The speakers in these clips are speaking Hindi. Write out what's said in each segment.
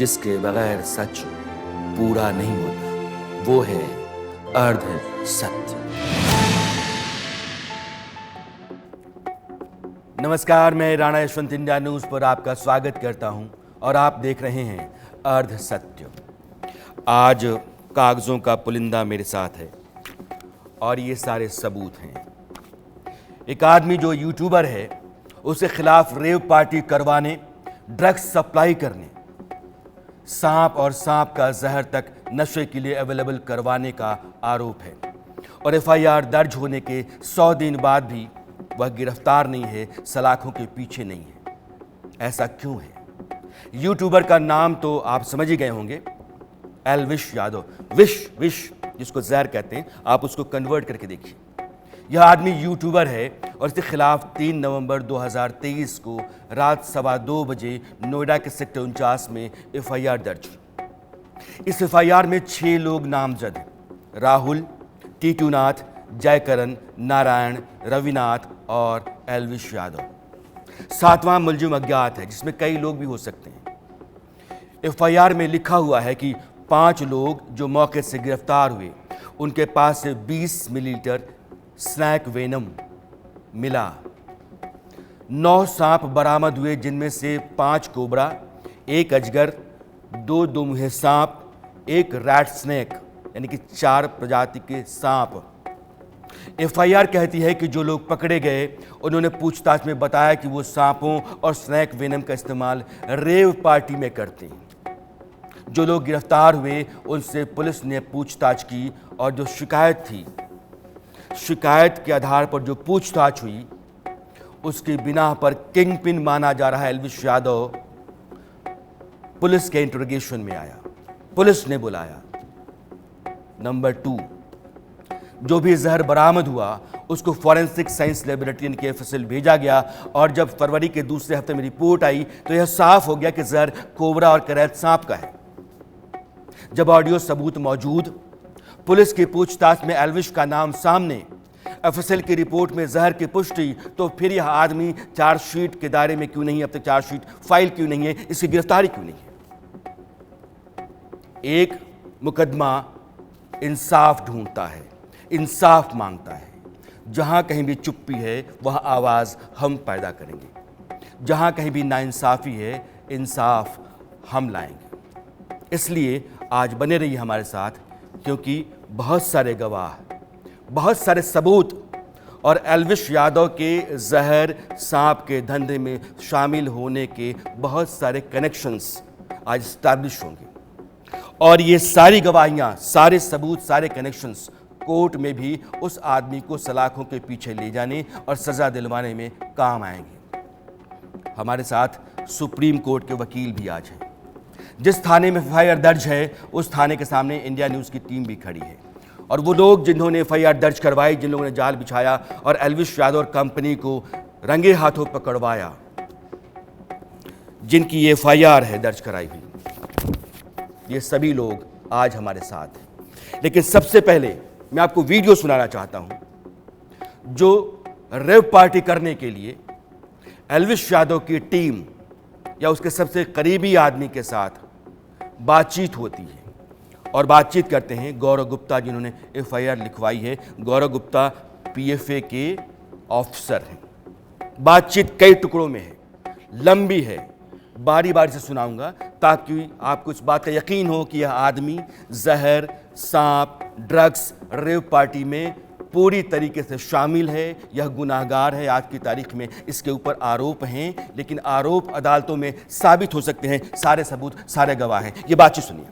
जिसके बगैर सच पूरा नहीं होता, वो है अर्ध सत्य। नमस्कार, मैं राणा यशवंत इंडिया न्यूज पर आपका स्वागत करता हूं और आप देख रहे हैं अर्ध सत्य। आज कागजों का पुलिंदा मेरे साथ है और ये सारे सबूत हैं। एक आदमी जो यूट्यूबर है, उसके खिलाफ रेव पार्टी करवाने, ड्रग्स सप्लाई करने, सांप और सांप का जहर तक नशे के लिए अवेलेबल करवाने का आरोप है और एफआईआर दर्ज होने के 100 दिन बाद भी वह गिरफ्तार नहीं है, सलाखों के पीछे नहीं है। ऐसा क्यों है? यूट्यूबर का नाम तो आप समझ ही गए होंगे, एल्विश यादव। विश जिसको जहर कहते हैं, आप उसको कन्वर्ट करके देखिए। यह आदमी यूट्यूबर है और इसके खिलाफ 3 नवंबर 2023 को रात 2:15 बजे नोएडा के सेक्टर 49 में एफआईआर दर्ज हुई। इस एफआईआर में 6 लोग नामजद हैं: राहुल, टीटू नाथ, जयकरण, नारायण, रविनाथ और एल्विश यादव। 7वां मुलजिम अज्ञात है, जिसमें कई लोग भी हो सकते हैं। एफआईआर में लिखा हुआ है कि 5 लोग जो मौके से गिरफ्तार हुए, उनके पास से 20 मिलीलीटर स्नैक वेनम मिला। 9 सांप बरामद हुए, जिनमें से 5 कोबरा, 1 अजगर, 2 दुमुहे सांप, 1 रैट स्नेक, यानी कि 4 प्रजाति के सांप। एफआईआर कहती है कि जो लोग पकड़े गए, उन्होंने पूछताछ में बताया कि वो सांपों और स्नैक वेनम का इस्तेमाल रेव पार्टी में करते हैं। जो लोग गिरफ्तार हुए, उनसे पुलिस ने पूछताछ की और जो शिकायत थी, शिकायत के आधार पर जो पूछताछ हुई, उसकी बिना पर किंग पिन माना जा रहा है एल्विश यादव पुलिस के इंटरोगेशन में आया। पुलिस ने बुलाया। नंबर 2, जो भी जहर बरामद हुआ, उसको फॉरेंसिक साइंस लेबोरेटरी यानी कि एफएसएल भेजा गया और जब फरवरी के दूसरे हफ्ते में रिपोर्ट आई तो यह साफ हो गया कि जहर कोबरा और करैत सांप का है। जब ऑडियो सबूत मौजूद, पुलिस की पूछताछ में एल्विश का नाम सामने, एफएसएल की रिपोर्ट में जहर की पुष्टि, तो फिर यह आदमी चार्जशीट के दायरे में क्यों नहीं? अब तक चार्जशीट फाइल क्यों नहीं है? इसकी गिरफ्तारी क्यों नहीं है? एक मुकदमा इंसाफ ढूंढता है, इंसाफ मांगता है। जहां कहीं भी चुप्पी है, वहां आवाज हम पैदा करेंगे। जहां कहीं भी नाइंसाफी है, इंसाफ हम लाएंगे। इसलिए आज बने रहिए हमारे साथ, क्योंकि बहुत सारे गवाह, बहुत सारे सबूत और एल्विश यादव के जहर सांप के धंधे में शामिल होने के बहुत सारे कनेक्शंस आज स्टैब्लिश होंगे और ये सारी गवाहियां, सारे सबूत, सारे कनेक्शंस कोर्ट में भी उस आदमी को सलाखों के पीछे ले जाने और सजा दिलवाने में काम आएंगे। हमारे साथ सुप्रीम कोर्ट के वकील भी आज हैं। जिस थाने में एफआईआर दर्ज है, उस थाने के सामने इंडिया न्यूज की टीम भी खड़ी है और वो लोग जिन्होंने एफआईआर दर्ज करवाई, जिन लोगों ने जाल बिछाया और एल्विश यादव और कंपनी को रंगे हाथों पकड़वाया, जिनकी ये एफआईआर है दर्ज कराई हुई, ये सभी लोग आज हमारे साथ हैं। लेकिन सबसे पहले मैं आपको वीडियो सुनाना चाहता हूं जो रेव पार्टी करने के लिए एल्विश यादव की टीम या उसके सबसे करीबी आदमी के साथ बातचीत होती है और बातचीत करते हैं गौरव गुप्ता, जिन्होंने एफआईआर लिखवाई है। गौरव गुप्ता पीएफए के ऑफिसर हैं। बातचीत कई टुकड़ों में है, लंबी है, बारी बारी से सुनाऊंगा ताकि आपको इस बात का यकीन हो कि यह आदमी जहर, सांप, ड्रग्स, रेव पार्टी में पूरी तरीके से शामिल है। यह गुनाहगार है। आज की तारीख में इसके ऊपर आरोप हैं, लेकिन आरोप अदालतों में साबित हो सकते हैं। सारे सबूत, सारे गवाह हैं। ये बातचीत सुनिए।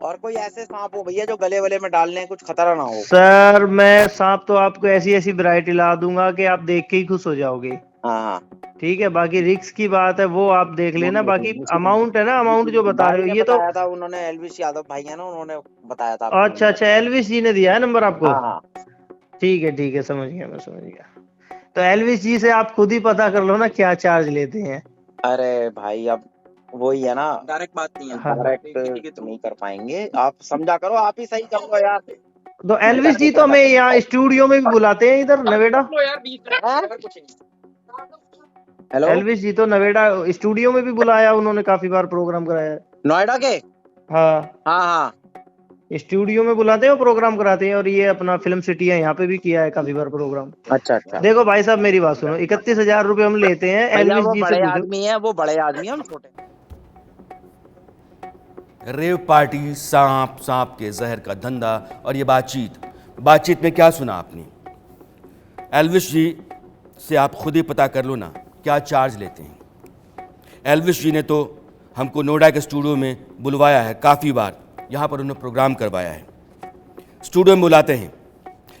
और कोई ऐसे सांप हो भैया जो गले वले में डालने कुछ खतरा ना हो? सर मैं सांप तो आपको ऐसी ऐसी वैरायटी ला दूंगा कि आप देख के ही खुश हो जाओगे। हाँ, ठीक है, बाकी रिस्क की बात है वो आप देख लेना। बाकी अमाउंट है ना, अमाउंट जो बता रहे हो ये तो बताया था उन्होंने, एल्विश यादव भाई है ना, उन्होंने बताया था। अच्छा, एल्विश जी ने दिया है नंबर आपको? हाँ, ठीक है, समझ गया, मैं समझ गया। तो एल्विश जी से आप खुद ही पता कर लो ना क्या चार्ज लेते हैं। अरे भाई अब वही है ना, डायरेक्ट बात नहीं है, डायरेक्ट नहीं कर पाएंगे। आप समझा करो, आप ही सही कर लो यार। तो एल्विश जी तो हमें यहाँ स्टूडियो में भी बुलाते हैं इधर नोएडा। हेलो, एल्विस जी तो नोएडा स्टूडियो में भी बुलाया उन्होंने, काफी बार प्रोग्राम कराया है। नोएडा के? हाँ, हाँ हाँ। स्टूडियो में बुलाते हैं और प्रोग्राम कराते हैं, और ये अपना फिल्म सिटी है, यहाँ पे भी किया है काफी बार प्रोग्राम। अच्छा अच्छा। देखो भाई साहब, मेरी बात सुनो, 31,000 रुपये हम लेते हैं, भैया एल्विस वो जी से बड़े पूछो। आदमी है, वो बड़े आदमी है, हम छोटे। रेव पार्टी, सांप सांप के जहर का धंधा और ये बातचीत में क्या सुना आपने? एल्विस जी से आप खुद ही पता कर लो ना क्या चार्ज लेते हैं। एल्विस जी ने तो हमको नोएडा के स्टूडियो में बुलवाया है काफ़ी बार, यहाँ पर उन्होंने प्रोग्राम करवाया है, स्टूडियो में बुलाते हैं,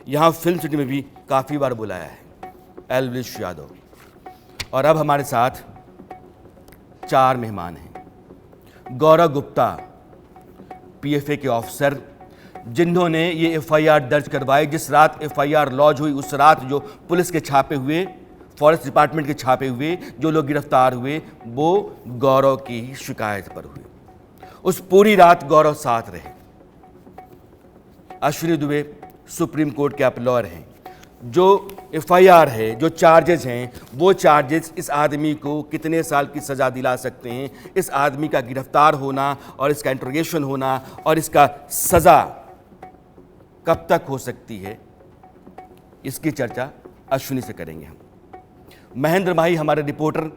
यहाँ फिल्म सिटी में भी काफ़ी बार बुलाया है एल्विस यादव। और अब हमारे साथ 4 मेहमान हैं। गौरव गुप्ता, पीएफए के ऑफिसर, जिन्होंने ये एफआईआर दर्ज करवाई। जिस रात एफआईआर लॉन्च हुई उस रात जो पुलिस के छापे हुए, फॉरेस्ट डिपार्टमेंट के छापे हुए, जो लोग गिरफ्तार हुए वो गौरव की ही शिकायत पर हुए। उस पूरी रात गौरव साथ रहे। अश्विनी दुबे सुप्रीम कोर्ट के आप लॉयर हैं। जो एफआईआर है, जो चार्जेस हैं, वो चार्जेस इस आदमी को कितने साल की सज़ा दिला सकते हैं? इस आदमी का गिरफ्तार होना और इसका इंट्रोगेशन होना और इसका सज़ा कब तक हो सकती है, इसकी चर्चा अश्विनी से करेंगे हम। महेंद्र माही हमारे रिपोर्टर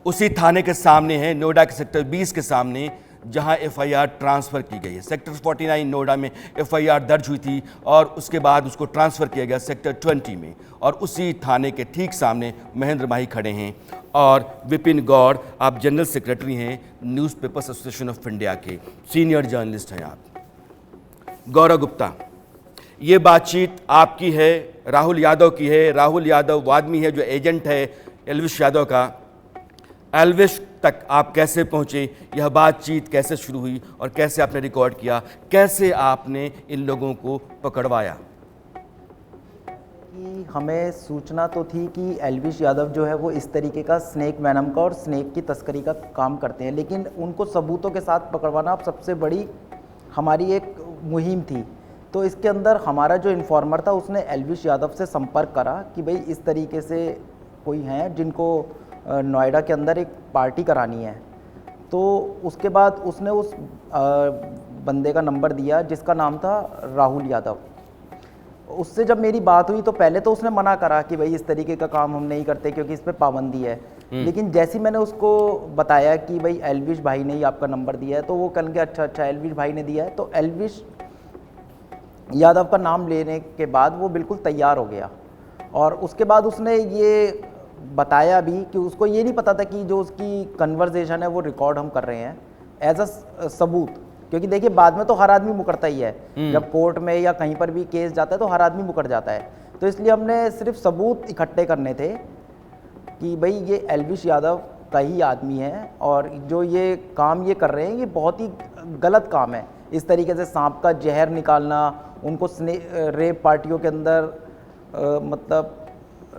उसी थाने के सामने हैं, नोएडा के सेक्टर 20 के सामने, जहां एफआईआर ट्रांसफ़र की गई है। सेक्टर 49 नोएडा में एफआईआर दर्ज हुई थी और उसके बाद उसको ट्रांसफ़र किया गया सेक्टर 20 में, और उसी थाने के ठीक सामने महेंद्र माही खड़े हैं। और विपिन गौड़, आप जनरल सेक्रेटरी हैं न्यूज़पेपर्स एसोसिएशन ऑफ इंडिया के, सीनियर जर्नलिस्ट हैं आप। गौरव गुप्ता, ये बातचीत आपकी है, राहुल यादव की है। राहुल यादव वो आदमी है जो एजेंट है एल्विस यादव का। एल्विस तक आप कैसे पहुंचे, यह बातचीत कैसे शुरू हुई और कैसे आपने रिकॉर्ड किया, कैसे आपने इन लोगों को पकड़वाया? कि हमें सूचना तो थी कि एल्विस यादव जो है वो इस तरीके का स्नेक वैनम का और स्नेक की तस्करी का काम करते हैं, लेकिन उनको सबूतों के साथ पकड़वाना सबसे बड़ी हमारी एक मुहिम थी। तो इसके अंदर हमारा जो इन्फॉर्मर था उसने एल्विस यादव से संपर्क करा कि भाई इस तरीके से कोई हैं जिनको नोएडा के अंदर एक पार्टी करानी है। तो उसके बाद उसने उस बंदे का नंबर दिया जिसका नाम था राहुल यादव। उससे जब मेरी बात हुई तो पहले तो उसने मना करा कि भाई इस तरीके का काम हम नहीं करते क्योंकि इस पे पाबंदी है। लेकिन जैसे ही मैंने उसको बताया कि भाई एल्विस भाई ने ही आपका नंबर दिया है, तो वो कल के अच्छा एल्विस भाई ने दिया है, तो एल्विस यादव का नाम लेने के बाद वो बिल्कुल तैयार हो गया। और उसके बाद उसने ये बताया भी कि उसको ये नहीं पता था कि जो उसकी कन्वर्सेशन है वो रिकॉर्ड हम कर रहे हैं एज अ सबूत, क्योंकि देखिए बाद में तो हर आदमी मुकरता ही है, जब कोर्ट में या कहीं पर भी केस जाता है तो हर आदमी मुकर जाता है। तो इसलिए हमने सिर्फ सबूत इकट्ठे करने थे कि भाई ये एल्विस यादव का ही आदमी है और जो ये काम ये कर रहे हैं ये बहुत ही गलत काम है। इस तरीके से सांप का जहर निकालना, उनको रेप पार्टियों के अंदर मतलब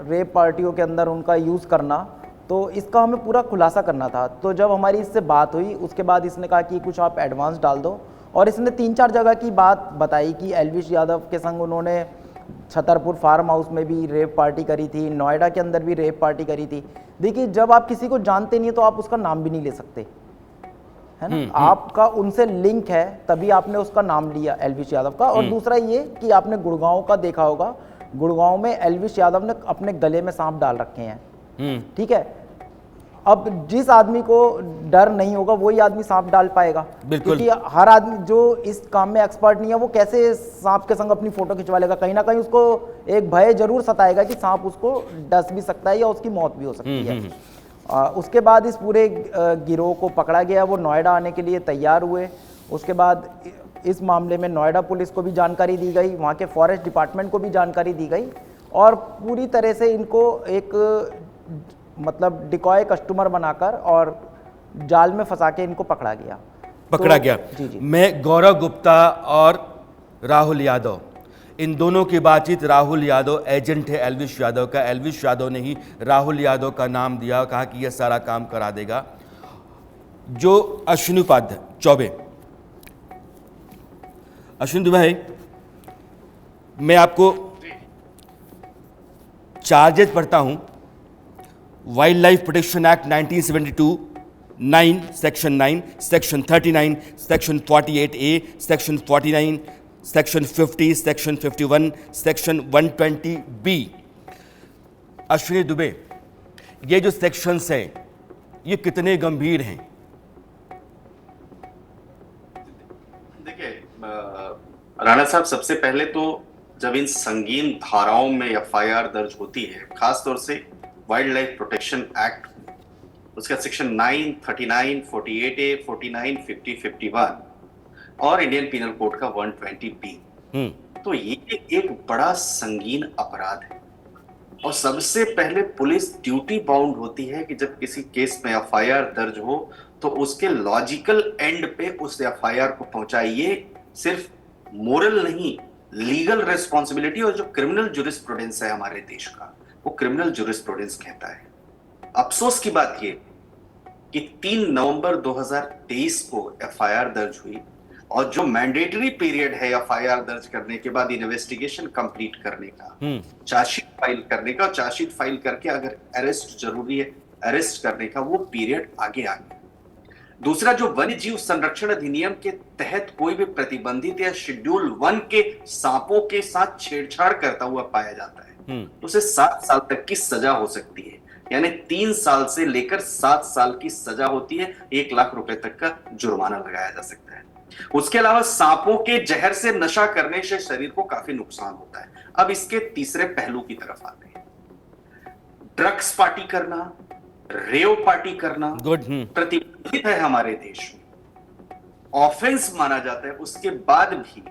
रेप पार्टियों के अंदर उनका यूज़ करना, तो इसका हमें पूरा खुलासा करना था। तो जब हमारी इससे बात हुई उसके बाद इसने कहा कि कुछ आप एडवांस डाल दो, और इसने 3-4 जगह की बात बताई कि एल्विस यादव के संग उन्होंने छतरपुर फार्म हाउस में भी रेप पार्टी करी थी, नोएडा के अंदर भी रेप पार्टी करी थी। देखिए जब आप किसी को जानते नहीं तो आप उसका नाम भी नहीं ले सकते, है ना। आपका उनसे लिंक है तभी आपने उसका नाम लिया एल्विस यादव का। और दूसरा ये कि आपने गुड़गांव का देखा होगा, गुड़गांव में एल्विस यादव ने अपने गले में सांप डाल रखे हैं, ठीक है। अब जिस आदमी को डर नहीं होगा वही आदमी सांप डाल पाएगा, क्योंकि हर आदमी जो इस काम में एक्सपर्ट नहीं है वो कैसे सांप के संग अपनी फोटो खिंचवा लेगा। कहीं ना कहीं उसको एक भय जरूर सताएगा कि सांप उसको डस भी सकता है या उसकी मौत भी हो सकती है। उसके बाद इस पूरे गिरोह को पकड़ा गया, वो नोएडा आने के लिए तैयार हुए। उसके बाद इस मामले में नोएडा पुलिस को भी जानकारी दी गई, वहाँ के फॉरेस्ट डिपार्टमेंट को भी जानकारी दी गई, और पूरी तरह से इनको एक मतलब डिकॉय कस्टमर बनाकर और जाल में फंसा के इनको पकड़ा गया। जी। मैं गौरव गुप्ता और राहुल यादव, इन दोनों की बातचीत, राहुल यादव एजेंट है एल्विस यादव का, एल्विस यादव ने ही राहुल यादव का नाम दिया, कहा कि यह सारा काम करा देगा। जो अश्विनी उपाध्याय चौबे, अश्विनी भाई, मैं आपको चार्जेस पढ़ता हूं wild life protection act 1972 9 section 9 section 39 section 48A section 49 section 50 section 51 section 120B। Ashwini Dubey, ये जो सेक्शंस हैं ये कितने गंभीर हैं? देखिए राणा साहब, सबसे पहले तो जब इन संगीन धाराओं में एफआईआर दर्ज होती है, खासतौर से वाइल्ड लाइफ प्रोटेक्शन एक्ट, उसका सेक्शन 9, 39, 48A, 49, 50, 51 और इंडियन पीनल कोड का 120B, तो ये एक बड़ा संगीन अपराध है। और सबसे पहले पुलिस ड्यूटी बाउंड होती है कि जब किसी केस में एफआईआर दर्ज हो तो उसके लॉजिकल एंड पे उस एफआईआर को पहुंचाइए। सिर्फ मोरल नहीं, लीगल रिस्पॉन्सिबिलिटी। और जो क्रिमिनल जुरिस्प्रूडेंस है हमारे देश का, वो क्रिमिनल जुरिस्प्रूडेंस कहता है। अफसोस की बात ये कि 3 नवंबर 2023 को एफआईआर दर्ज हुई और जो मैंडेटरी पीरियड है एफआईआर दर्ज करने के बाद इन्वेस्टिगेशन कंप्लीट करने का, चार्जशीट फाइल करने का, और चार्जशीट फाइल करके अगर अरेस्ट जरूरी है अरेस्ट करने का, वो पीरियड आगे आ गया। दूसरा, जो वन्य जीव संरक्षण अधिनियम के तहत कोई भी प्रतिबंधित या शेड्यूल 1 के सांपों के साथ छेड़छाड़ करता हुआ पाया जाता है तो उसे 7 साल तक की सजा हो सकती है। यानी 3 साल से लेकर 7 साल की सजा होती है, 1 लाख रुपए तक का जुर्माना लगाया जा सकता है। उसके अलावा सांपों के जहर से नशा करने से शरीर को काफी नुकसान होता है। अब इसके तीसरे पहलू की तरफ आते हैं। ड्रग्स पार्टी करना, रेव पार्टी करना प्रतिबंधित है हमारे देश में, ऑफेंस माना जाता है। उसके बाद भी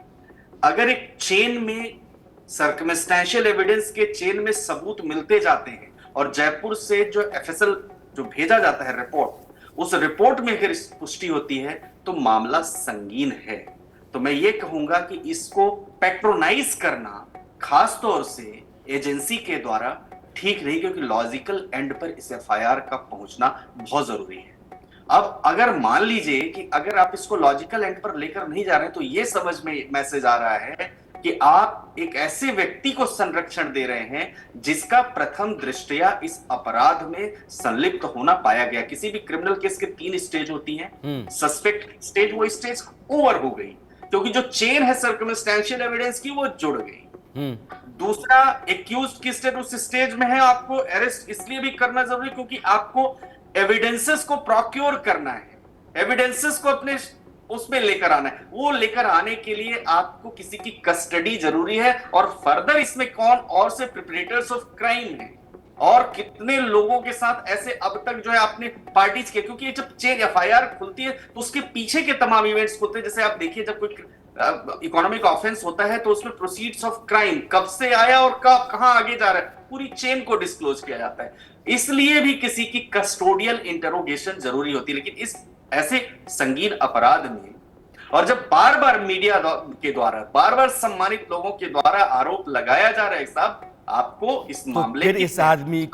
अगर एक चेन में सर्कमस्टेंशियल एविडेंस के चेन में सबूत मिलते जाते हैं और जयपुर से जो एफएसएल जो भेजा जाता है रिपोर्ट, उस रिपोर्ट में अगर पुष्टि होती है तो मामला संगीन है। तो मैं ये कहूंगा कि इसको पैट्रोनाइज करना खास तौर से एजेंसी के द्वारा ठीक नहीं, क्योंकि लॉजिकल एंड पर इस एफआईआर का पहुंचना बहुत जरूरी है। अब अगर मान लीजिए कि अगर आप इसको लॉजिकल एंड पर लेकर नहीं जा रहे तो ये समझ में मैसेज आ रहा है कि आप एक ऐसे व्यक्ति को संरक्षण दे रहे हैं जिसका प्रथम दृष्टया इस अपराध में संलिप्त होना पाया गया। किसी भी क्रिमिनल केस के 3 स्टेज होती हैं। सस्पेक्ट स्टेज, वो स्टेज ओवर हो गई क्योंकि जो चेन है सर्कमस्टेंशियल एविडेंस की वो जुड़ गई। दूसरा, एक्यूज्ड की स्टेज उस स्टेज में है, आपको अरेस्ट इसलिए भी करना जरूरी क्योंकि आपको एविडेंसेस को प्रोक्योर करना है, एविडेंसेस को अपने उसमें लेकर आना है। वो लेकर आने के लिए आपको किसी की कस्टडी जरूरी है और फर्दर इसमें कौन और से प्रिपरेटर्स ऑफ क्राइम है और कितने लोगों के साथ ऐसे अब तक जो है आपने पार्टीज के, क्योंकि जब चेन एफआईआर खुलती है तो उसके पीछे के तमाम इवेंट्स खुलते हैं। जैसे आप देखिए, जब कोई इकोनॉमिक ऑफेंस होता है तो उसमें प्रोसीड्स ऑफ क्राइम कब से आया और कब कहां आगे जा रहा है, पूरी चेन को डिस्क्लोज किया जाता है। इसलिए भी किसी की कस्टोडियल इंटरोगेशन जरूरी होती है। लेकिन इस ऐसे संगीन अपराध में, और जब बार बार मीडिया के द्वारा, बार बार सम्मानित लोगों के द्वारा आरोप लगाया जा रहा है, साहब आपको इस मामले फिर इस आदमी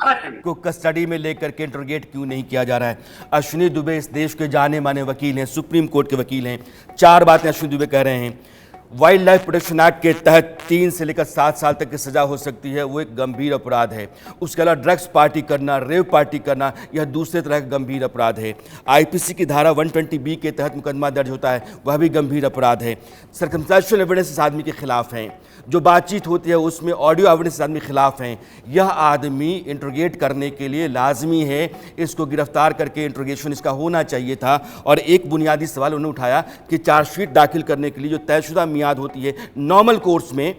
को कस्टडी में लेकर के इंटरोगेट क्यों नहीं किया जा रहा है? अश्विनी दुबे इस देश के जाने माने वकील हैं, सुप्रीम कोर्ट के वकील हैं। 4 बातें अश्विनी दुबे कह रहे हैं। वाइल्ड लाइफ प्रोटेक्शन एक्ट के तहत 3 से लेकर 7 साल तक की सजा हो सकती है, वो एक गंभीर अपराध है। उसके अलावा ड्रग्स पार्टी करना, रेव पार्टी करना, यह दूसरे तरह का गंभीर अपराध है। आईपीसी की धारा 120B के तहत मुकदमा दर्ज होता है, वह भी गंभीर अपराध है। सर्कमस्टेंशियल एविडेंस इस आदमी के खिलाफ हैं, जो बातचीत होती है उसमें ऑडियो एविडेंस इस आदमी के खिलाफ हैं। यह आदमी इंट्रोगेट करने के लिए लाजमी है, इसको गिरफ्तार करके इंट्रोगेशन इसका होना चाहिए था। और एक बुनियादी सवाल उन्होंने उठाया कि चार्जशीट दाखिल करने के लिए जो तयशुदा मियाद होती है नॉर्मल कोर्स में,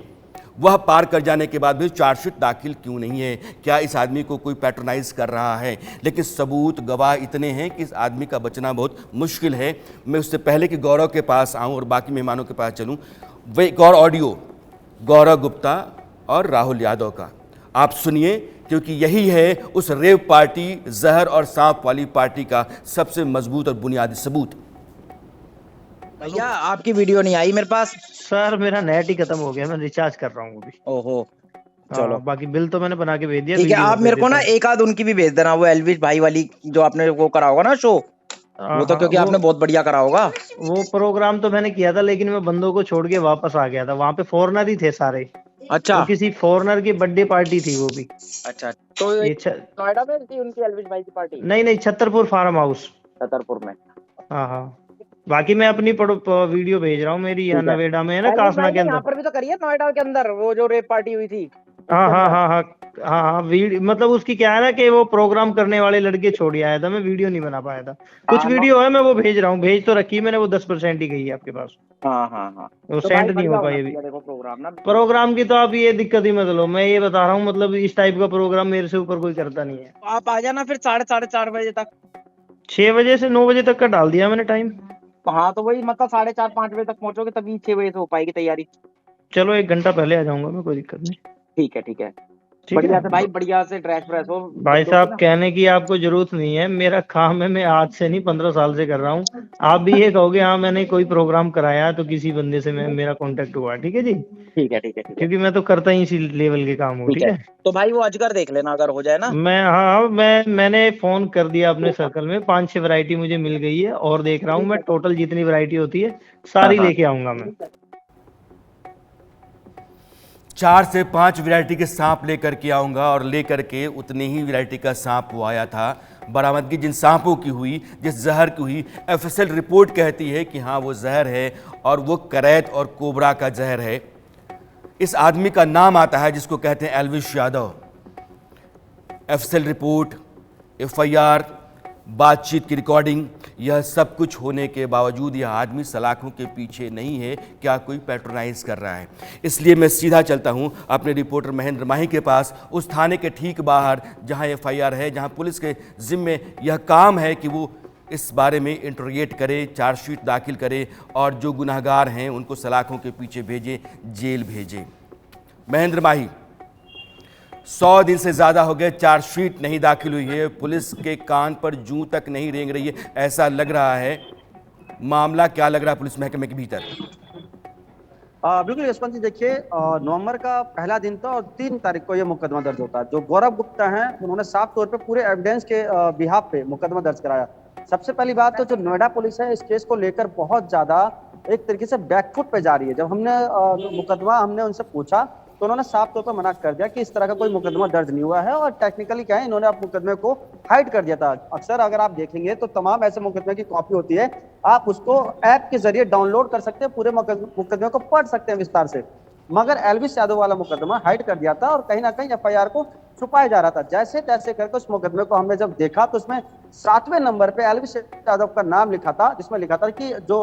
वह पार कर जाने के बाद भी चार्जशीट दाखिल क्यों नहीं है? क्या इस आदमी को कोई पैट्रोनाइज कर रहा है? लेकिन सबूत गवाह इतने हैं कि इस आदमी का बचना बहुत मुश्किल है। मैं उससे पहले कि गौरव के पास आऊं और बाकी मेहमानों के पास चलूं, वह एक और ऑडियो गौरव गुप्ता और राहुल यादव का आप सुनिए, क्योंकि यही है उस रेव पार्टी, जहर और सांप वाली पार्टी का सबसे मजबूत और बुनियादी सबूत। भैया आपकी वीडियो नहीं आई मेरे पास। सर मेरा नेट ही खत्म हो गया, मैं रिचार्ज कर रहा हूँ अभी। ओहो, चलो बाकी बिल तो मैंने बना के भेज दिया। ठीक है, आप मेरे को ना एक आध उनकी भी भेज देना, वो एल्विश भाई वाली जो आपने वो करा होगा ना शो, वो तो क्योंकि आपने बहुत बढ़िया करा होगा। वो प्रोग्राम तो मैंने किया था, लेकिन मैं बंदों को छोड़ के वापस आ गया था। वहाँ पे फॉरेनर ही थे सारे। अच्छा वो किसी फॉरेनर की बर्थडे पार्टी थी वो भी। अच्छा। तो ये नोएडा में थी उनकी एल्विश भाई की पार्टी? नहीं छतरपुर फार्म हाउस। छतरपुर में। हाँ हाँ, बाकी मैं अपनी वीडियो भेज रहा हूँ मेरी, यहाँ ठीक है। नोएडा में है ना, एल्विश कासना भाई के ने यहाँ अंदर। पर भी तो करी है नोएडा के अंदर, वो जो रेप पार्टी हुई थी हाँ उसके हाँ अंदर। हाँ हाँ हाँ हाँ, वीडियो मतलब उसकी क्या है ना कि वो प्रोग्राम करने वाले लड़के छोड़ आया था, मैं वीडियो नहीं बना पाया था। कुछ हाँ वीडियो है, मैं वो भेज रहा हूँ, भेज तो रखी मैंने, वो 10% ही गई है आपके पास, हाँ हाँ हाँ। वो तो सेंड भाई नहीं बढ़िया हो होना पाई अभी। चाहिए देखो प्रोग्राम ना। प्रोग्राम की तो आप ये दिक्कत ही मत लो, मैं ये बता रहा हूँ, मतलब इस टाइप का प्रोग्राम मेरे से ऊपर कोई करता नहीं है। आप आ जाना फिर 4:30 बजे तक। 6 बजे से 9 बजे तक का डाल दिया मैंने टाइम। हाँ तो वही मतलब 4:30-5 बजे तक पहुंचोगे तभी 6 बजे से हो पाएगी तैयारी। चलो 1 घंटा पहले आ जाऊंगा मैं, कोई दिक्कत नहीं। ठीक है ठीक है। ठीक बढ़िया है से भाई, बढ़िया से ड्रेस व्रेस हो भाई बच्चों की साहब, ना। कहने की आपको जरूरत नहीं है, मेरा काम है, मैं आज से नहीं 15 साल से कर रहा हूँ। आप भी ये कहोगे हाँ मैंने कोई प्रोग्राम कराया तो किसी बंदे से मेरा कांटेक्ट हुआ, ठीक है जी, ठीक है ठीक है ठीक है क्योंकि मैं तो करता ही इसी लेवल के काम हूँ। ठीक ठीक है। है, तो भाई वो अजगर देख लेना अगर हो जाए ना। मैंने फोन कर दिया अपने सर्कल में, 5-6 वैरायटी मुझे मिल गई है और देख रहा हूँ मैं, टोटल जितनी वैरायटी होती है सारी हाँ। लेके आऊंगा मैं। 4 से 5 वैरायटी के सांप लेकर के आऊँगा और लेकर के उतनी ही वैरायटी का सांप वो आया था। बरामदगी जिन सांपों की हुई, जिस जहर की हुई, एफएसएल रिपोर्ट कहती है कि हाँ वो जहर है और वो करैत और कोबरा का जहर है। इस आदमी का नाम आता है जिसको कहते हैं Elvish Yadav. FSL report, FIR, बातचीत की रिकॉर्डिंग, यह सब कुछ होने के बावजूद यह आदमी सलाखों के पीछे नहीं है। क्या कोई पैट्रोनाइज कर रहा है? इसलिए मैं सीधा चलता हूं अपने रिपोर्टर महेंद्र माही के पास, उस थाने के ठीक बाहर जहां एफआईआर है, जहां पुलिस के जिम्मे यह काम है कि वो इस बारे में इंटरोगेट करे, चार्जशीट दाखिल करे और जो गुनहगार हैं उनको सलाखों के पीछे भेजे, जेल भेजे। महेंद्र माही, 100 दिन से ज़्यादा हो गए, चार्जशीट नहीं दाखिल हुई है, पुलिस के कान पर जूं तक नहीं रेंग रही है, ऐसा लग रहा है। मामला क्या लग रहा है पुलिस महकमे के भीतर? बिल्कुल यशवंत जी, देखिए नवंबर का पहला दिन था और 3 तारीख को ये मुकदमा दर्ज होता है। जो गौरव गुप्ता हैं उन्होंने साफ तौर पे पूरे एविडेंस के बिहाफ पे मुकदमा दर्ज कराया। सबसे पहली बात तो जो नोएडा पुलिस है इस केस को लेकर बहुत ज्यादा एक तरीके से बैकफुट पे जा रही है। जब हमने उनसे पूछा तो उन्होंने साफ तौर पर मना कर दिया कि इस तरह का कोई मुकदमा दर्ज नहीं हुआ है, और टेक्निकली क्या है, इन्होंने अब मुकदमे को हाइड कर दिया था। अक्सर अगर आप देखेंगे तो तमाम ऐसे मुकदमे की कॉपी होती है, आप उसको ऐप के जरिए डाउनलोड कर सकते हैं, पूरे मुकदमे को पढ़ सकते हैं विस्तार से। मगर एल्विश यादव वाला मुकदमा हाइड कर दिया था और कहीं ना कहीं एफआईआर को छुपाया जा रहा था। जैसे तैसे करके उस मुकदमे को हमने जब देखा तो उसमें 7वें नंबर पे एल्विश यादव का नाम लिखा था, जिसमें लिखा था कि जो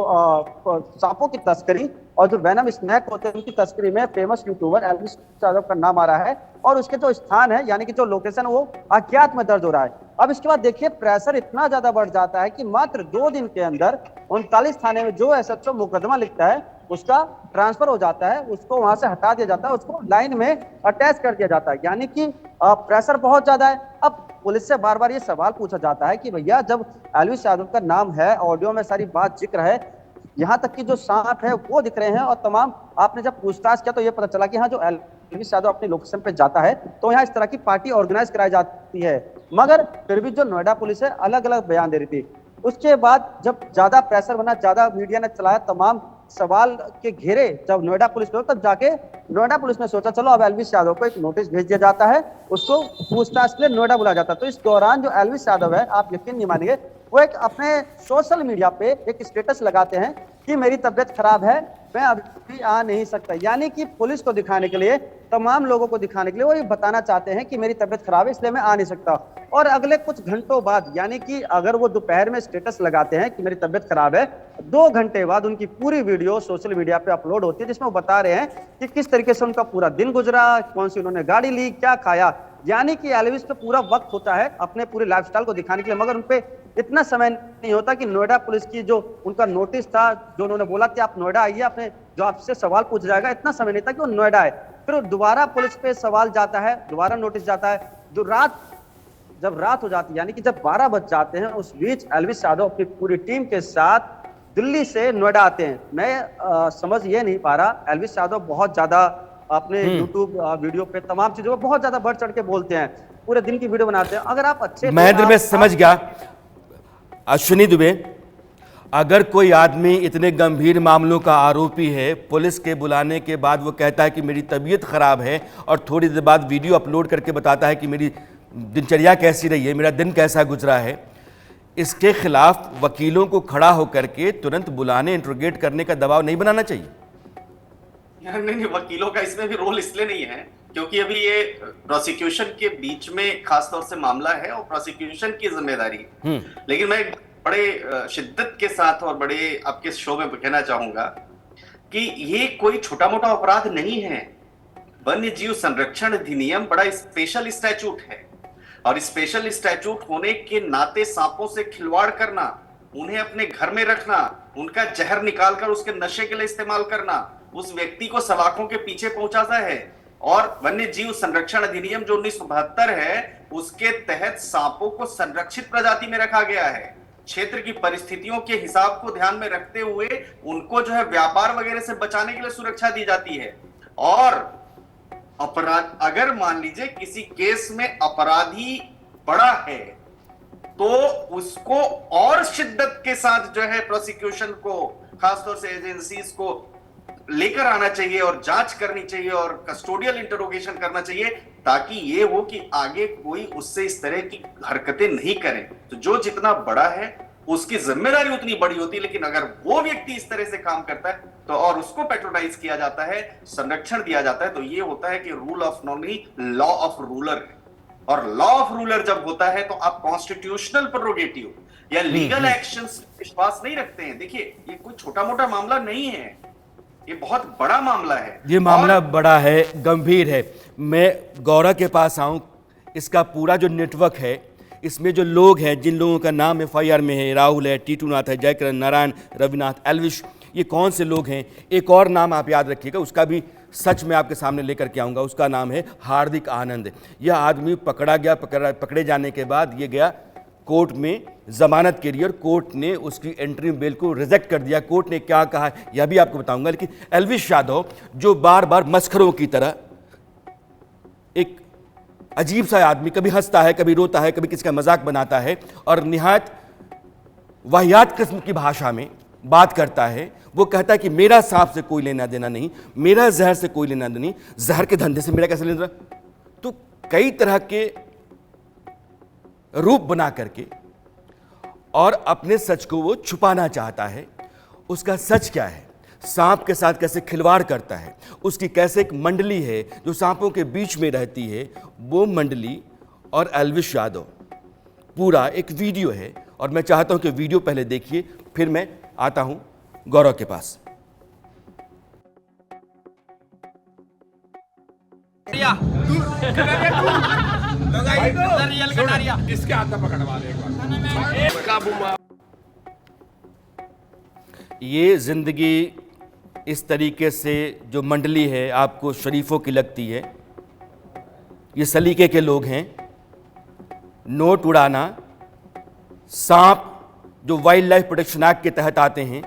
सांपों की तस्करी और जो वेनम स्नैक होते हैं उनकी तस्करी में फेमस यूट्यूबर एल्विश यादव का नाम आ रहा है, और उसके जो स्थान है यानी कि जो लोकेशन है वो अज्ञात में दर्ज हो रहा है। अब इसके बाद देखिए प्रेशर इतना ज्यादा बढ़ जाता है कि मात्र 2 दिन के अंदर 39 थाने में जो एसएचओ मुकदमा लिखता है उसका ट्रांसफर हो जाता है, उसको वहां से हटा दिया जाता है, उसको लाइन में अटैच कर दिया जाता है, यानी कि प्रेशर बहुत ज्यादा है। अब पुलिस से बार बार ये सवाल पूछा जाता है कि भैया जब एल्विश यादव का नाम है, ऑडियो में सारी बात जिक्र है, यहाँ तक कि जो सांप है वो दिख रहे हैं, और तमाम आपने जब पूछताछ किया तो ये पता चला कि हाँ जो एल्विश यादव अपनी लोकेशन पे जाता है तो यहाँ इस तरह की पार्टी ऑर्गेनाइज कराई जाती है। मगर फिर भी जो नोएडा पुलिस है अलग अलग बयान दे रही थी। उसके बाद जब ज्यादा प्रेशर बना, ज्यादा मीडिया ने चलाया, तमाम सवाल के घेरे जब नोएडा पुलिस पे, तब जाके नोएडा पुलिस ने सोचा चलो अब एल्विश यादव को एक नोटिस भेज दिया जाता है, उसको पूछताछ के लिए नोएडा बुलाया जाता है। तो इस दौरान जो एल्विश यादव है, आप यकीन नहीं मानेंगे, वो एक अपने सोशल मीडिया पे एक स्टेटस लगाते हैं कि मेरी तबियत खराब है, मैं अभी आ नहीं सकता, यानी कि पुलिस को दिखाने के लिए, तमाम लोगों को दिखाने के लिए वो ये बताना चाहते हैं कि मेरी तबियत खराब है इसलिए मैं आ नहीं सकता। और अगले कुछ घंटों बाद, यानी कि अगर वो दोपहर में स्टेटस लगाते हैं कि मेरी तबियत खराब है, 2 घंटे बाद उनकी पूरी वीडियो सोशल मीडिया पे अपलोड होती है जिसमें वो बता रहे हैं कि किस तरीके से उनका पूरा दिन गुजरा, कौन सी उन्होंने गाड़ी ली, क्या खाया। यानी कि एल्विश पे पूरा वक्त होता है अपने पूरे लाइफस्टाइल को दिखाने के लिए, मगर उनपे इतना समय नहीं होता कि नोएडा पुलिस की जो उनका नोटिस था, जो उन्होंने बोला कि आप नोएडा आइए, आपने जो आपसे सवाल पूछ जाएगा, इतना समय नहीं था कि वो नोएडा आए। फिर दोबारा पुलिस पे सवाल जाता है, दोबारा नोटिस जाता है। जब रात हो जाती है, यानी कि जब 12 बज जाते हैं, उस बीच एल्विश यादव अपनी पूरी टीम के साथ दिल्ली से नोएडा आते हैं। मैं समझ ये नहीं पा रहा, एल्विश यादव बहुत ज्यादा अपने यूट्यूब वीडियो पे तमाम चीजों पर बहुत ज्यादा बढ़ चढ़ के बोलते हैं, पूरे दिन की वीडियो बनाते हैं। अगर आप अच्छे महेंद्र, मैं समझ गया। अश्विनी दुबे, अगर कोई आदमी इतने गंभीर मामलों का आरोपी है, पुलिस के बुलाने के बाद वो कहता है कि मेरी तबीयत खराब है और थोड़ी देर बाद वीडियो अपलोड करके बताता है कि मेरी दिनचर्या कैसी रही है, मेरा दिन कैसा गुजरा है, इसके खिलाफ वकीलों को खड़ा होकर के तुरंत बुलाने, इंट्रोगेट करने का दबाव नहीं बनाना चाहिए? यार नहीं, वकीलों का इसमें भी रोल इसलिए नहीं है क्योंकि अभी ये प्रोसिक्यूशन के बीच में खासतौर से मामला है और प्रोसिक्यूशन की जिम्मेदारी है। लेकिन मैं बड़े शिद्दत के साथ और बड़े आपके शो में कहना चाहूंगा कि ये कोई छोटा मोटा अपराध नहीं है। वन्य जीव संरक्षण अधिनियम बड़ा स्पेशल स्टैट्यूट है और स्पेशल स्टैट्यूट होने के नाते सांपों से खिलवाड़ करना, उन्हें अपने घर में रखना, उनका जहर निकालकर उसके नशे के लिए इस्तेमाल करना उस व्यक्ति को सलाखों के पीछे पहुंचाता है। और वन्य जीव संरक्षण अधिनियम जो 1972 है उसके तहत सांपों को संरक्षित प्रजाति में रखा गया है। क्षेत्र की परिस्थितियों के हिसाब को ध्यान में रखते हुए उनको जो है व्यापार वगैरह से बचाने के लिए सुरक्षा दी जाती है। और अपराध, अगर मान लीजिए किसी केस में अपराधी बड़ा है तो उसको और शिद्दत के साथ जो है प्रोसिक्यूशन को, खासतौर से एजेंसीज को लेकर आना चाहिए और जांच करनी चाहिए और कस्टोडियल इंटरोगेशन करना चाहिए ताकि ये हो कि आगे कोई उससे इस तरह की हरकतें नहीं करें। तो जो जितना बड़ा है उसकी जिम्मेदारी उतनी बड़ी होती है, लेकिन अगर वो व्यक्ति इस तरह से काम करता है तो और उसको पेट्रोनाइज किया जाता है, संरक्षण दिया जाता है, तो ये होता है कि रूल ऑफ लॉ नहीं, लॉ ऑफ रूलर है। और लॉ ऑफ रूलर जब होता है तो आप कॉन्स्टिट्यूशनल प्रोरोगेटिव या लीगल एक्शंस विश्वास नहीं रखते हैं। देखिए ये कोई छोटा मोटा मामला नहीं है, ये बहुत बड़ा मामला है। ये मामला बड़ा है, गंभीर है। मैं गौरव के पास आऊं, इसका पूरा जो नेटवर्क है, इसमें जो लोग हैं, जिन लोगों का नाम एफआईआर में है, राहुल है, टीटू नाथ है, जयकरण, नारायण, रविनाथ, एल्विश, ये कौन से लोग हैं? एक और नाम आप याद रखिएगा, उसका भी सच में आपके सामने लेकर के आऊँगा। उसका नाम है हार्दिक आनंद। यह आदमी पकड़ा गया, पकड़े जाने के बाद ये गया कोर्ट में जमानत के लिए और कोर्ट ने उसकी एंट्री बेल को रिजेक्ट कर दिया। कोर्ट ने क्या कहा यह भी आपको बताऊंगा। लेकिन एल्विश यादव जो बार बार मस्खरों की तरह एक अजीब सा आदमी, कभी हंसता है, कभी रोता है, कभी किसी का मजाक बनाता है और निहायत वाहियात किस्म की भाषा में बात करता है। वो कहता है कि मेरा सांप से कोई लेना देना नहीं, मेरा जहर से कोई लेना देना नहीं, जहर के धंधे से मेरा कैसे लेना देना। तो कई तरह के रूप बना करके और अपने सच को वो छुपाना चाहता है। उसका सच क्या है, सांप के साथ कैसे खिलवाड़ करता है, उसकी कैसे एक मंडली है जो सांपों के बीच में रहती है, वो मंडली और एल्विश यादव, पूरा एक वीडियो है। और मैं चाहता हूं कि वीडियो पहले देखिए, फिर मैं आता हूं गौरव के पास। इसके हाथ में पकड़वा दे एक बार। ये जिंदगी इस तरीके से जो मंडली है आपको शरीफों की लगती है, ये सलीके के लोग हैं। नोट उड़ाना, सांप जो वाइल्ड लाइफ प्रोटेक्शन एक्ट के तहत आते हैं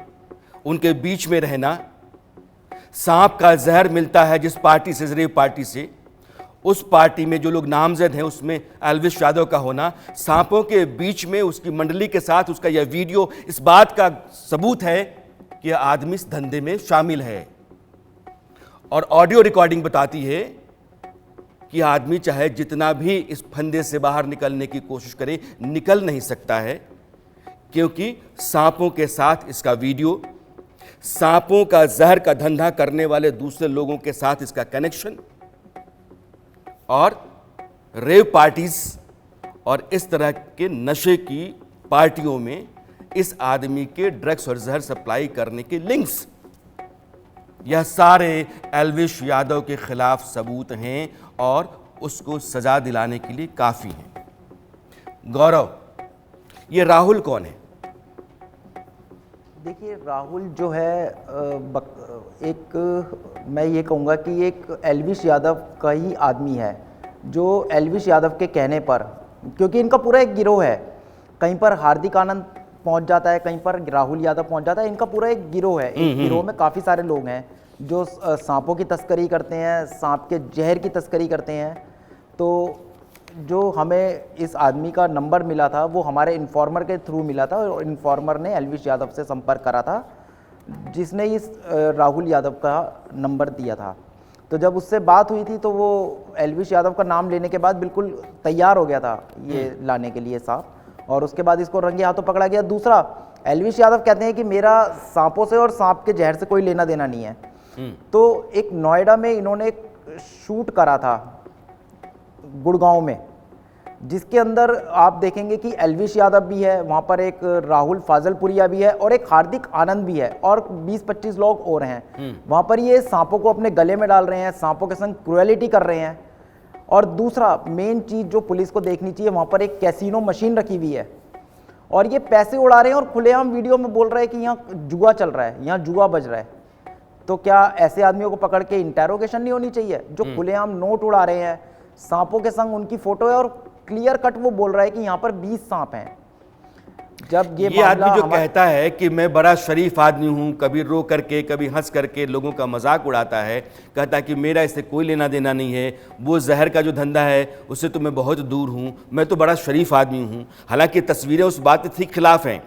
उनके बीच में रहना, सांप का जहर मिलता है जिस पार्टी से, जरीब पार्टी से, उस पार्टी में जो लोग नामजद हैं उसमें एल्विश यादव का होना, सांपों के बीच में उसकी मंडली के साथ उसका यह वीडियो इस बात का सबूत है कि यह आदमी इस धंधे में शामिल है। और ऑडियो रिकॉर्डिंग बताती है कि आदमी चाहे जितना भी इस फंदे से बाहर निकलने की कोशिश करे, निकल नहीं सकता है, क्योंकि सांपों के साथ इसका वीडियो, सांपों का जहर का धंधा करने वाले दूसरे लोगों के साथ इसका कनेक्शन और रेव पार्टीज और इस तरह के नशे की पार्टियों में इस आदमी के ड्रग्स और जहर सप्लाई करने के लिंक्स, यह सारे एल्विश यादव के खिलाफ सबूत हैं और उसको सजा दिलाने के लिए काफी हैं। गौरव, ये राहुल कौन है? देखिए, राहुल जो है मैं ये कहूँगा कि एक एल्विश यादव का ही आदमी है, जो एल्विश यादव के कहने पर, क्योंकि इनका पूरा एक गिरोह है, कहीं पर हार्दिक आनंद पहुंच जाता है, कहीं पर राहुल यादव पहुंच जाता है, इनका पूरा एक गिरोह है। एक गिरोह में काफ़ी सारे लोग हैं जो सांपों की तस्करी करते हैं, सांप के जहर की तस्करी करते हैं। तो जो हमें इस आदमी का नंबर मिला था वो हमारे इन्फॉर्मर के थ्रू मिला था और इन्फॉर्मर ने एल्विश यादव से संपर्क करा था, जिसने इस राहुल यादव का नंबर दिया था। तो जब उससे बात हुई थी तो वो एल्विश यादव का नाम लेने के बाद बिल्कुल तैयार हो गया था ये लाने के लिए सांप, और उसके बाद इसको रंगे हाथों पकड़ा गया। दूसरा, एल्विश यादव कहते हैं कि मेरा सांपों से और सांप के जहर से कोई लेना देना नहीं है। तो एक नोएडा में इन्होंने एक शूट करा था गुड़गांव में, जिसके अंदर आप देखेंगे कि एल्विश यादव भी है, वहाँ पर एक राहुल फाजलपुरिया भी है और एक हार्दिक आनंद भी है और 20-25 लोग और हैं। वहाँ पर ये सांपों को अपने गले में डाल रहे हैं, सांपों के संग क्रुएलिटी कर रहे हैं। और दूसरा मेन चीज़ जो पुलिस को देखनी चाहिए, वहाँ पर एक कैसीनो मशीन रखी हुई है और ये पैसे उड़ा रहे हैं और खुलेआम वीडियो में बोल रहे हैं कि यहाँ जुआ चल रहा है, यहाँ जुआ बज रहा है। तो क्या ऐसे आदमियों को पकड़ के इंटेरोगेशन नहीं होनी चाहिए जो खुलेआम नोट उड़ा रहे हैं? सांपों के संग उनकी फोटो है और क्लियर कट वो बोल रहा है कि यहाँ पर 20 सांप हैं। जब ये आदमी जो कहता है कि मैं बड़ा शरीफ आदमी हूँ, कभी रो करके कभी हंस करके लोगों का मजाक उड़ाता है, कहता है कि मेरा इससे कोई लेना देना नहीं है, वो जहर का जो धंधा है उससे तो मैं बहुत दूर हूँ, मैं तो बड़ा शरीफ आदमी हूँ। हालांकि तस्वीरें उस बात के खिलाफ हैं।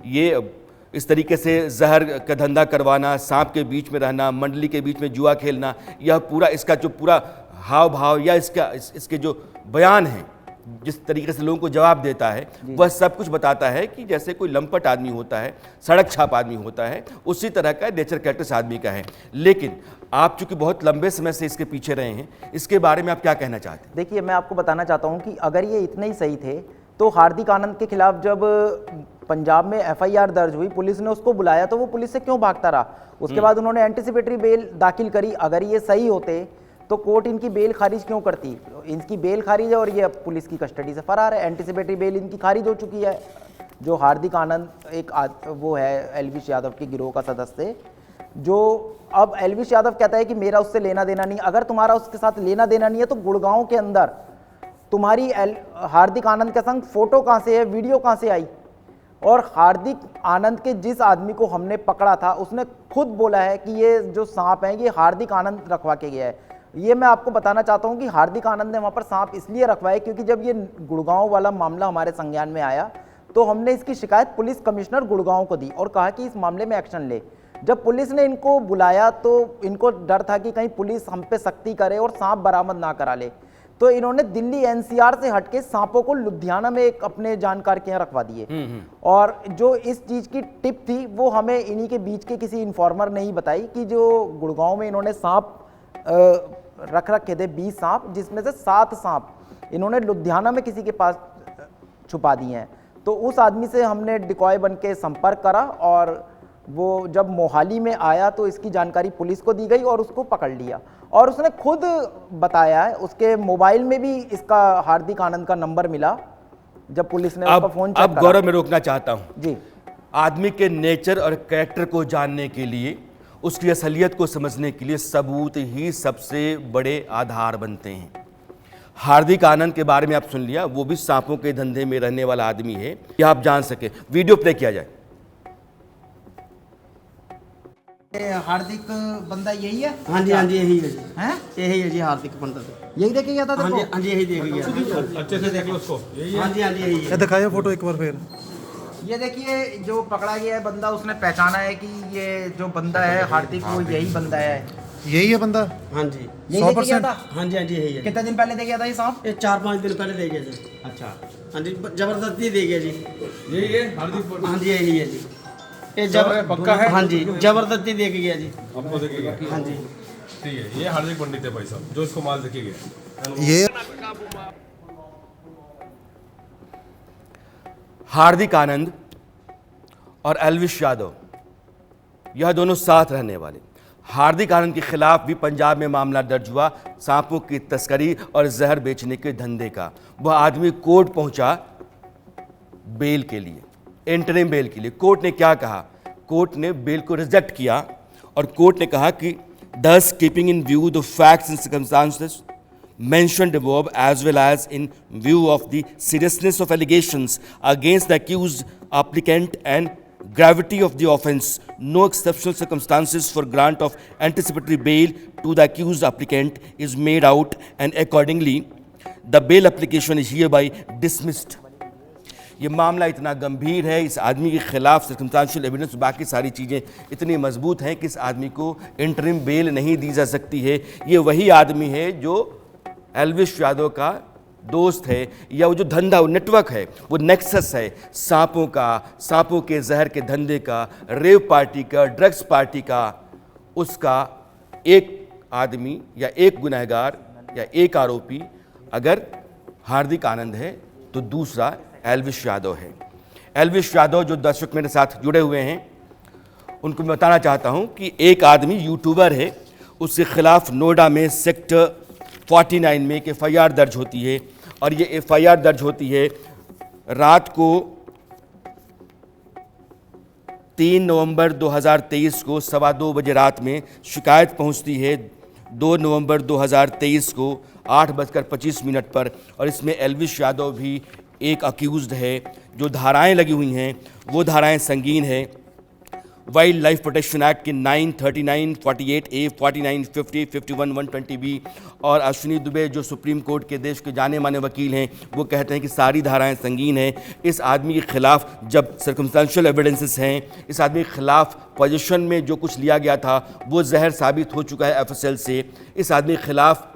ये इस तरीके से जहर का धंधा करवाना, सांप के बीच में रहना, मंडली के बीच में जुआ खेलना, यह पूरा इसका जो पूरा हाव भाव या इसके जो बयान हैं, जिस तरीके से लोगों को जवाब देता है, वह सब कुछ बताता है कि जैसे कोई लंपट आदमी होता है, सड़क छाप आदमी होता है, उसी तरह का नेचर कैरेक्टर आदमी का है। लेकिन आप चूंकि बहुत लंबे समय से इसके पीछे रहे हैं, इसके बारे में आप क्या कहना चाहते हैं? देखिए, मैं आपको बताना चाहता हूं कि अगर ये इतने ही सही थे तो हार्दिक आनंद के खिलाफ जब पंजाब में एफआईआर दर्ज हुई, पुलिस ने उसको बुलाया तो वो पुलिस से क्यों भागता रहा? उसके बाद उन्होंने एंटीसिपेटरी बेल दाखिल करी। अगर ये सही होते तो कोर्ट इनकी बेल खारिज क्यों करती? इनकी बेल खारिज है और ये अब पुलिस की कस्टडी से फरार है। एंटीसिपेटरी बेल इनकी खारिज हो चुकी है। जो हार्दिक आनंद वो है एल्विश यादव के गिरोह का सदस्य, जो अब एल्विश यादव कहता है कि मेरा उससे लेना देना नहीं। अगर तुम्हारा उसके साथ लेना देना नहीं है तो गुड़गांव के अंदर तुम्हारी हार्दिक आनंद के संग फोटो कहाँ से है, वीडियो कहाँ से आई? और हार्दिक आनंद के जिस आदमी को हमने पकड़ा था उसने खुद बोला है कि ये जो सांप हैं ये हार्दिक आनंद रखवा के गया है। ये मैं आपको बताना चाहता हूं कि हार्दिक आनंद ने वहां पर सांप इसलिए रखवाए क्योंकि जब ये गुड़गांव वाला मामला हमारे संज्ञान में आया तो हमने इसकी शिकायत पुलिस कमिश्नर गुड़गांव को दी और कहा कि इस मामले में एक्शन ले। जब पुलिस ने इनको बुलाया तो इनको डर था कि कहीं पुलिस हम पे सख्ती करे और सांप बरामद ना करा ले, तो इन्होंने दिल्ली एनसीआर से हटके सांपों को लुधियाना में एक अपने जानकार के यहाँ रखवा दिए। और जो इस चीज की टिप थी वो हमें इन्हीं के बीच के किसी इन्फॉर्मर ने ही बताई कि जो गुड़गांव में इन्होंने सांप रख रखे थे 20 सांप, जिसमें से 7 सांप इन्होंने लुधियाना में किसी के पास छुपा दिए हैं। तो उस आदमी से हमने डिकॉय बन के संपर्क करा और वो जब मोहाली में आया तो इसकी जानकारी पुलिस को दी गई और उसको पकड़ लिया। और उसने खुद बताया है, उसके मोबाइल में भी इसका हार्दिक आनंद का नंबर मिला जब पुलिस ने उसका फोन चेक अब करा। गौरव, मैं रोकना चाहता हूं जी। आदमी के नेचर और कैरेक्टर को जानने के लिए, उसकी असलियत को समझने के लिए सबूत ही सबसे बड़े आधार बनते हैं। हार्दिक आनंद के बारे में आप सुन लिया, वो भी सांपों के धंधे में रहने वाला आदमी है, ये आप जान सके। वीडियो प्ले किया जाए। हार्दिक बंदा यही है? हाँ जी यही है जी। हैं? यही है जी हार्दिक बंदा तो। यही देखे गया था? हाँ जी यही देख गया। अच्छे से देख लो उसको। हाँ जी यही है। दिखाया फोटो एक बार फिर। ये देखिए, जो पकड़ा गया है बंदा, उसने पहचाना है कि ये जो बंदा है हार्दिक, वो यही बंदा है। यही है बंदा? हाँ जी। यही देखे गया था? हाँ जी यही है। कितने दिन पहले दे गया था ये सांप? ये 4-5 दिन पहले दे गया जी। अच्छा। हाँ जी, जबरदस्ती दे गया जी। यही है हार्दिक? हाँ जी यही है जी। ये पक्का है? हाँ जी, जबरदस्ती दे के गया जी। आपको देखेगा? हाँ जी ठीक है, ये हार्दिक पंडित है भाई साहब, जो इसको माल देके गया। ये हार्दिक आनंद और एल्विश यादव, यह दोनों साथ रहने वाले। हार्दिक आनंद के खिलाफ भी पंजाब में मामला दर्ज हुआ, सांपों की तस्करी और जहर बेचने के धंधे का। वह आदमी कोर्ट पहुंचा बेल के लिए, इंटरिम बेल के लिए। कोर्ट ने क्या कहा? कोर्ट ने बेल को रिजेक्ट किया और कोर्ट ने कहा कि thus keeping in view the facts and circumstances mentioned above as well as in view of the seriousness of allegations against the accused applicant and gravity of the offence, no exceptional circumstances for grant of anticipatory bail to the accused applicant is made out, and accordingly the bail application is hereby dismissed. ये मामला इतना गंभीर है, इस आदमी के खिलाफ सर्कमस्टेंशियल एविडेंस बाकी सारी चीज़ें इतनी मजबूत हैं कि इस आदमी को इंटरिम बेल नहीं दी जा सकती है। ये वही आदमी है जो एल्विश यादव का दोस्त है, या वो जो धंधा, वो नेटवर्क है, वो नेक्सस है सांपों का, सांपों के जहर के धंधे का, रेव पार्टी का, ड्रग्स पार्टी का। उसका एक आदमी या एक गुनहगार या एक आरोपी अगर हार्दिक आनंद है तो दूसरा एल्विश यादव है। एल्विश यादव जो दर्शक मेरे साथ जुड़े हुए हैं उनको मैं बताना चाहता हूं कि एक आदमी यूट्यूबर है, उसके खिलाफ नोएडा में सेक्टर 49 में एक FIR दर्ज होती है, और ये FIR दर्ज होती है रात को 3 नवंबर 2023 को 2:15 बजे रात में शिकायत पहुंचती है 2 नवंबर 2023 को 8:25 पर, और इसमें एल्विश यादव भी एक अक्यूज्ड है। जो धाराएं लगी हुई हैं वो धाराएं संगीन है। वाइल्ड लाइफ प्रोटेक्शन एक्ट के 939, 48A, 49, 50, 51, 120B, और अश्विनी दुबे जो सुप्रीम कोर्ट के देश के जाने माने वकील हैं वो कहते हैं कि सारी धाराएं संगीन हैं। इस आदमी के खिलाफ जब सर्कमस्टेंशियल एविडेंसेस हैं, इस आदमी के खिलाफ पोजीशन में जो कुछ लिया गया था वो जहर साबित हो चुका है FSL से। इस आदमी के खिलाफ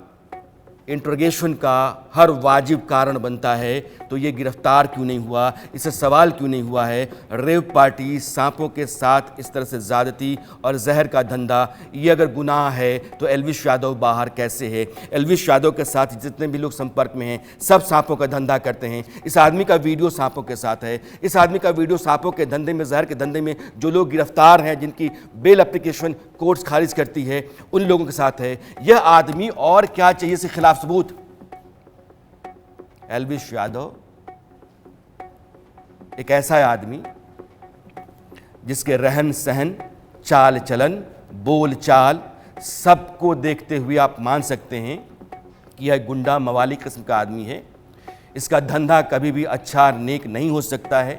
इंट्रोगेशन का हर वाजिब कारण बनता है, तो ये गिरफ्तार क्यों नहीं हुआ, इससे सवाल क्यों नहीं हुआ है। रेव पार्टी, सांपों के साथ इस तरह से ज़्यादती और जहर का धंधा, ये अगर गुनाह है तो एल्विश यादव बाहर कैसे है। एल्विश यादव के साथ जितने भी लोग संपर्क में हैं सब सांपों का धंधा करते हैं। इस आदमी का वीडियो सांपों के साथ है। इस आदमी का वीडियो सांपों के धंधे में, जहर के धंधे में जो लोग गिरफ्तार हैं, जिनकी बेल एप्लीकेशन कोर्ट्स खारिज करती है, उन लोगों के साथ है। यह आदमी और क्या चाहिए इसके खिलाफ सबूत। एल्विश यादव एक ऐसा आदमी जिसके रहन सहन, चाल चलन, बोल चाल सबको देखते हुए आप मान सकते हैं कि यह गुंडा मवाली किस्म का आदमी है। इसका धंधा कभी भी अच्छा नेक नहीं हो सकता है।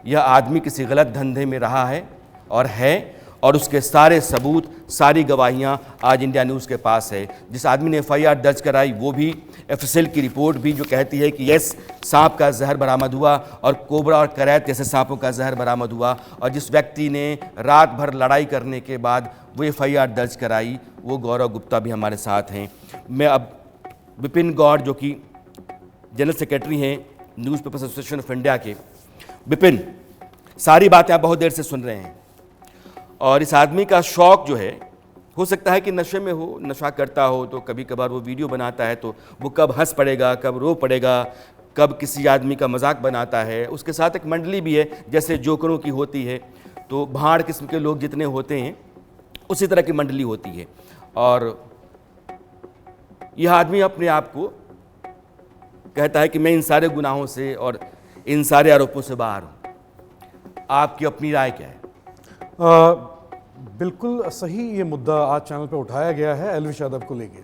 यह आदमी किसी गलत धंधे में रहा है और है, और उसके सारे सबूत, सारी गवाहियां आज इंडिया न्यूज़ के पास है। जिस आदमी ने FIR दर्ज कराई वो भी, FSL की रिपोर्ट भी जो कहती है कि यस, सांप का जहर बरामद हुआ और कोबरा और करैत जैसे सांपों का जहर बरामद हुआ। और जिस व्यक्ति ने रात भर लड़ाई करने के बाद वो FIR दर्ज कराई, वो गौरव गुप्ता भी हमारे साथ हैं। मैं अब विपिन गौड़ जो कि जनरल सेक्रेटरी हैं न्यूज़पेपर एसोसिएशन ऑफ इंडिया के। विपिन, सारी बातें आप बहुत देर से सुन रहे हैं, और इस आदमी का शौक़ जो है, हो सकता है कि नशे में हो, नशा करता हो, तो कभी कभार वो वीडियो बनाता है तो वो कब हंस पड़ेगा, कब रो पड़ेगा, कब किसी आदमी का मजाक बनाता है। उसके साथ एक मंडली भी है जैसे जोकरों की होती है, तो भाड़ किस्म के लोग जितने होते हैं उसी तरह की मंडली होती है। और यह आदमी अपने आप को कहता है कि मैं इन सारे गुनाहों से और इन सारे आरोपों से बाहर हूँ। आपकी अपनी राय क्या है? बिल्कुल सही ये मुद्दा आज चैनल पे उठाया गया है एल्विश यादव को लेके।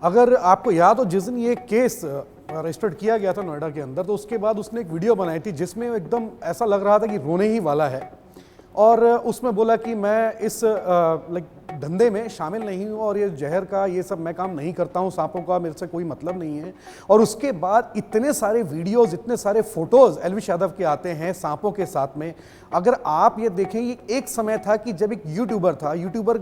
अगर आपको याद हो, जिस दिन ये केस रजिस्टर्ड किया गया था नोएडा के अंदर, तो उसके बाद उसने एक वीडियो बनाई थी जिसमें एकदम ऐसा लग रहा था कि रोने ही वाला है, और उसमें बोला कि मैं इस धंधे में शामिल नहीं हूँ और ये जहर का ये सब मैं काम नहीं करता हूँ, सांपों का मेरे से कोई मतलब नहीं है। और उसके बाद इतने सारे वीडियोस, इतने सारे फोटोज एल्विश यादव के आते हैं सांपों के साथ में। अगर आप ये देखें, ये एक समय था कि जब एक यूट्यूबर था, यूट्यूबर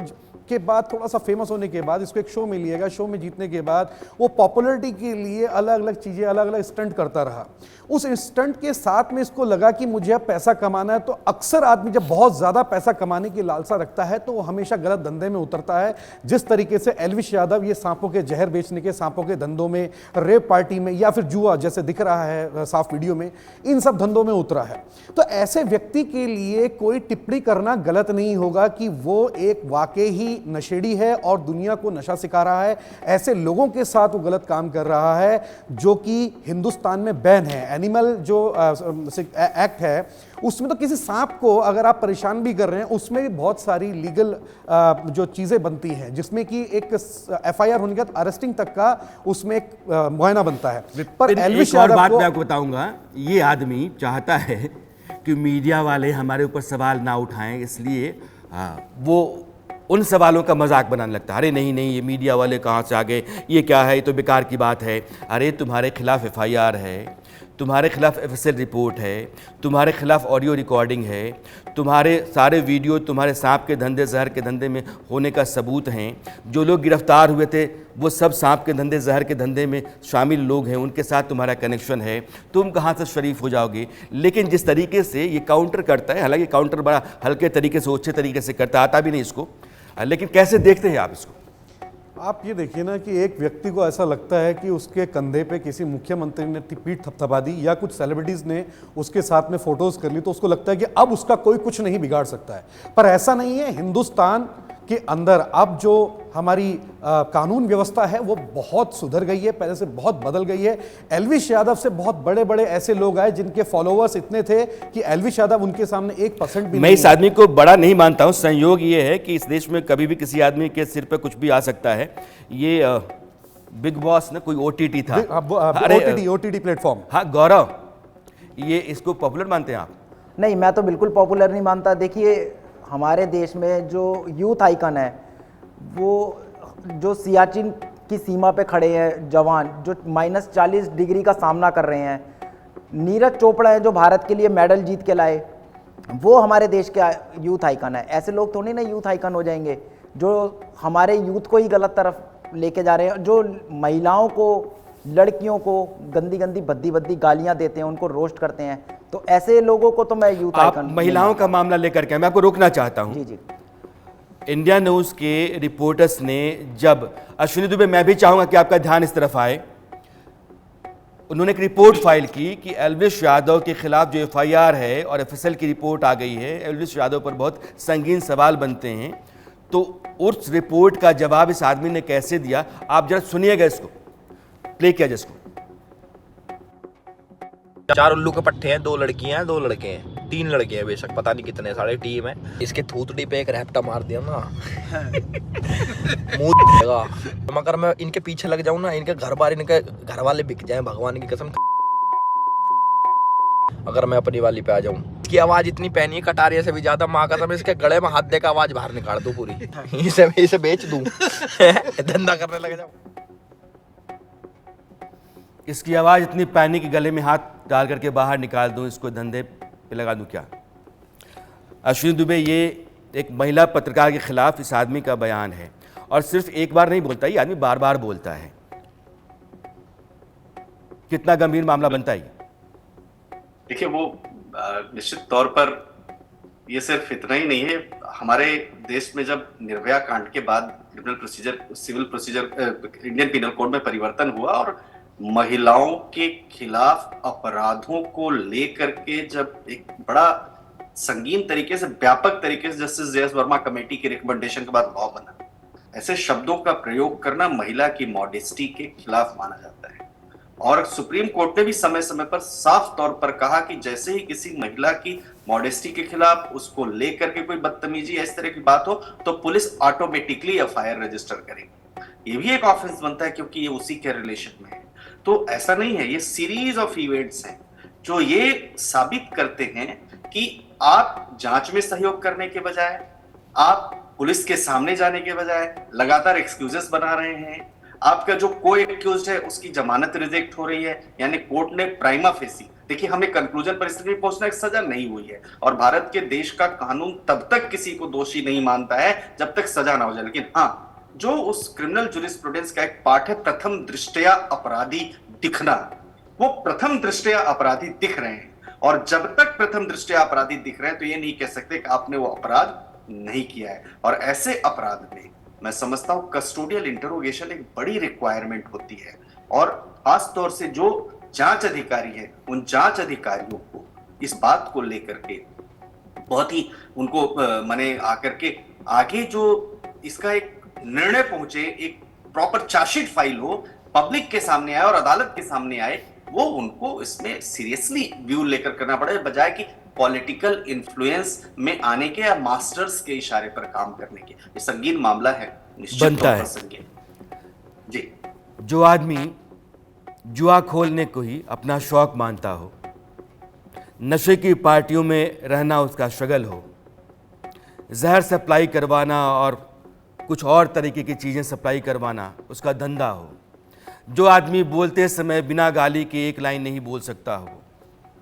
के बाद थोड़ा सा फेमस होने के बाद इसको एक शो में लिया गया, शो में जीतने के बाद वो पॉपुलैरिटी के लिए अलग अलग चीज़ें, अलग अलग स्टंट करता रहा। उस स्टंट के साथ में इसको लगा कि मुझे अब पैसा कमाना है, तो अक्सर आदमी जब बहुत ज़्यादा पैसा कमाने की लालसा रखता है तो वो हमेशा गलत धंधे में उतरता है। जिस तरीके से एल्विश यादव ये सांपों के जहर बेचने के, सांपों के धंधों में, रेप पार्टी में, या फिर जुआ जैसे दिख रहा है साफ वीडियो में, इन सब धंधों में उतरा है। तो ऐसे व्यक्ति के लिए कोई टिप्पणी करना गलत नहीं होगा कि वो एक वाकई ही नशेड़ी है और दुनिया को नशा सिखा रहा है। ऐसे लोगों के साथ वो गलत काम कर रहा है जो कि हिंदुस्तान में बैन है। एनिमल जो एक्ट है उसमें तो किसी सांप को अगर आप परेशान भी कर रहे हैं, उसमें भी बहुत सारी लीगल जो चीजें बनती हैं, जिसमें कि एक FIR होने के बाद अरेस्टिंग तक का उसमें एक मुआयना बनता है। पर एल्विश यादव बात मैं आपको बताऊंगा, ये आदमी चाहता है कि मीडिया वाले हमारे ऊपर सवाल ना उठाएं, इसलिए वो उन सवालों का मजाक बनाने लगता है। अरे नहीं नहीं, ये मीडिया वाले कहाँ से आ गए, ये क्या है, ये तो बेकार की बात है। अरे तुम्हारे खिलाफ FIR है, तुम्हारे खिलाफ FSL रिपोर्ट है, तुम्हारे खिलाफ ऑडियो रिकॉर्डिंग है, तुम्हारे सारे वीडियो तुम्हारे सांप के धंधे जहर के धंधे में होने का सबूत हैं। जो लोग गिरफ्तार हुए थे वो सब सांप के धंधे जहर के धंधे में शामिल लोग हैं, उनके साथ तुम्हारा कनेक्शन है। तुम कहाँ से शरीफ हो जाओगे। लेकिन जिस तरीके से ये काउंटर करता है, हालांकि काउंटर बड़ा हल्के तरीके से, अच्छे तरीके से करता, आता भी नहीं इसको, लेकिन कैसे देखते हैं आप इसको? आप ये देखिए ना कि एक व्यक्ति को ऐसा लगता है कि उसके कंधे पे किसी मुख्यमंत्री ने पीठ थपथपा दी या कुछ सेलिब्रिटीज ने उसके साथ में फोटोज कर ली, तो उसको लगता है कि अब उसका कोई कुछ नहीं बिगाड़ सकता है। पर ऐसा नहीं है। हिंदुस्तान के अंदर अब जो हमारी कानून व्यवस्था है वो बहुत सुधर गई है, पहले से बहुत बदल गई है। एल्विश यादव से बहुत बड़े बड़े ऐसे लोग आए जिनके फॉलोअर्स इतने थे कि एल्विश यादव उनके सामने 1% भी मैं इस आदमी को बड़ा नहीं मानता हूं। संयोग ये है कि इस देश में कभी भी किसी आदमी के सिर पे कुछ भी आ सकता है। ये बिग बॉस ना कोई OTT था, OTT प्लेटफॉर्म। हाँ गौरव, ये इसको पॉपुलर मानते हैं आप? नहीं, मैं तो बिल्कुल पॉपुलर नहीं मानता। देखिए, हमारे देश में जो यूथ आइकन है, वो जो सियाचिन की सीमा पे खड़े हैं जवान, जो -40 डिग्री का सामना कर रहे हैं, नीरज चोपड़ा है जो भारत के लिए मेडल जीत के लाए, वो हमारे देश के यूथ आइकन है। ऐसे लोग थोड़ी ना यूथ आइकन हो जाएंगे जो हमारे यूथ को ही गलत तरफ लेके जा रहे हैं, जो महिलाओं को, लड़कियों को गंदी गंदी भद्दी भद्दी गालियां देते हैं, उनको रोस्ट करते हैं। तो ऐसे लोगों को तो मैं यूथ आइकन। महिलाओं का मामला लेकर के मैं आपको रोकना चाहता हूं। जी जी। इंडिया न्यूज़ के रिपोर्टर्स ने जब, अश्विनी दुबे मैं भी चाहूंगा कि आपका ध्यान इस तरफ आए, उन्होंने एक रिपोर्ट फाइल की कि एल्विश यादव के खिलाफ जो FIR है और FSL की रिपोर्ट आ गई है, एल्विश यादव पर बहुत संगीन सवाल बनते हैं। तो उस रिपोर्ट का जवाब इस आदमी ने कैसे दिया, आप जरा सुनिएगा, इसको प्ले किया जिसको। 4 उल्लू के पट्टे हैं, 2 लड़कियां हैं, 2 लड़के हैं, 3 लड़के हैं बेशक, पता नहीं कितने सारे टीम है। इसके थूथड़ी पे एक रैप्टा मार दिया ना मुंह देगा। मगर मैं इनके पीछे लग जाऊं ना, इनके घर बार, इनके घर वाले बिक जाएं, भगवान की कसम। अगर मैं अपनी वाली पे आ जाऊं, इसकी आवाज इतनी पैनी है कटारिया से भी ज्यादा, माँ कसम इसके गले में हाथ देकर आवाज बाहर निकाल दूं पूरी। इसे बेच दूं धंधा करने लग जाऊं। इसकी आवाज़ इतनी पैनी कि गले में हाथ डाल करके बाहर निकाल दूं, इसको धंधे पे लगा दूं क्या? अश्विनी दुबे, ये एक महिला पत्रकार के खिलाफ इस आदमी का बयान है, और सिर्फ एक बार नहीं बोलता, ये आदमी बार बार बोलता है। कितना गंभीर मामला बनता है? देखिए, वो निश्चित तौर पर ये सिर्फ इतना ही नहीं है। हमारे देश में जब निर्भया कांड के बाद civil procedure Indian penal code में परिवर्तन हुआ और महिलाओं के खिलाफ अपराधों को लेकर के जब एक बड़ा संगीन तरीके से, व्यापक तरीके से जस्टिस JS वर्मा कमेटी के रिकमेंडेशन के बाद लॉ बना, ऐसे शब्दों का प्रयोग करना महिला की मॉडेस्टी के खिलाफ माना जाता है। और सुप्रीम कोर्ट ने भी समय समय पर साफ तौर पर कहा कि जैसे ही किसी महिला की मॉडेस्टी के खिलाफ, उसको लेकर के कोई बदतमीजी या इस तरह की बात हो, तो पुलिस ऑटोमेटिकली FIR रजिस्टर करेगी। ये भी एक ऑफेंस बनता है क्योंकि ये उसी के रिलेशन में है। तो ऐसा नहीं है, ये सीरीज ऑफ इवेंट्स हैं जो ये साबित करते हैं कि आप जांच में सहयोग करने के बजाय, आप पुलिस के सामने जाने के बजाय लगातार एक्सक्यूजेस बना रहे हैं। आपका जो कोई एक्यूज्ड है उसकी जमानत रिजेक्ट हो रही है, यानी कोर्ट ने प्राइमा फेसी, देखिए हमें कंक्लूजन पर इसलिए पहुंचना है, सजा नहीं हुई है। और भारत के देश का कानून तब तक किसी को दोषी नहीं मानता है जब तक सजा ना हो जाए। लेकिन हाँ, जो उस क्रिमिनल जूरिस्प्रूडेंस का एक पार्ट है प्रथम दृष्टया अपराधी दिखना, वो प्रथम दृष्टया अपराधी दिख रहे हैं। और जब तक प्रथम दृष्टया अपराधी दिख रहे हैं तो ये नहीं कह सकते कि आपने वो अपराध नहीं किया है। और ऐसे अपराध में मैं समझता हूं कस्टोडियल इंटरोगेशन एक बड़ी रिक्वायरमेंट होती है। और खास तौर से जो जांच अधिकारी है, उन जांच अधिकारियों को इस बात को लेकर के बहुत ही उनको माने आकर के आगे जो इसका एक निर्णय पहुंचे, एक प्रॉपर चार्जशीट फाइल हो, पब्लिक के सामने आए और अदालत के सामने आए, वो उनको इसमें सीरियसली व्यू लेकर करना पड़े, बजाय कि पॉलिटिकल इन्फ्लुएंस में आने के या मास्टर्स के इशारे पर काम करने के। ये संगीन मामला है, निश्चित बनता है संगीन। जी, जो आदमी जुआ खोलने को ही अपना शौक मानता हो, नशे की पार्टियों में रहना उसका शगल हो, जहर सप्लाई करवाना और कुछ और तरीके की चीज़ें सप्लाई करवाना उसका धंधा हो, जो आदमी बोलते समय बिना गाली के एक लाइन नहीं बोल सकता हो,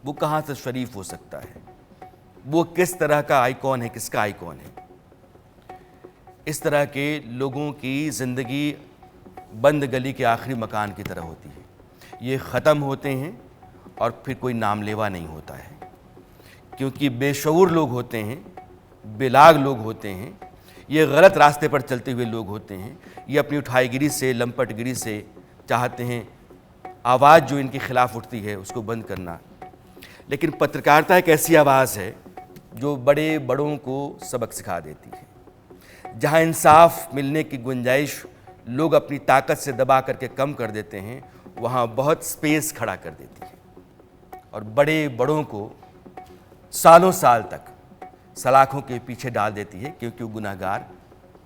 वो कहाँ से शरीफ हो सकता है? वो किस तरह का आइकॉन है, किसका आइकॉन है? इस तरह के लोगों की ज़िंदगी बंद गली के आखिरी मकान की तरह होती है। ये ख़त्म होते हैं और फिर कोई नामलेवा नहीं होता है, क्योंकि बेशऊर लोग होते हैं, बेलाग लोग होते हैं, ये गलत रास्ते पर चलते हुए लोग होते हैं। ये अपनी उठाईगिरी से, लंपटगिरी से चाहते हैं आवाज़ जो इनके खिलाफ उठती है उसको बंद करना। लेकिन पत्रकारिता एक ऐसी आवाज़ है जो बड़े बड़ों को सबक सिखा देती है। जहाँ इंसाफ मिलने की गुंजाइश लोग अपनी ताकत से दबा करके कम कर देते हैं, वहाँ बहुत स्पेस खड़ा कर देती है और बड़े बड़ों को सालों साल तक सलाखों के पीछे डाल देती है, क्योंकि वो गुनहगार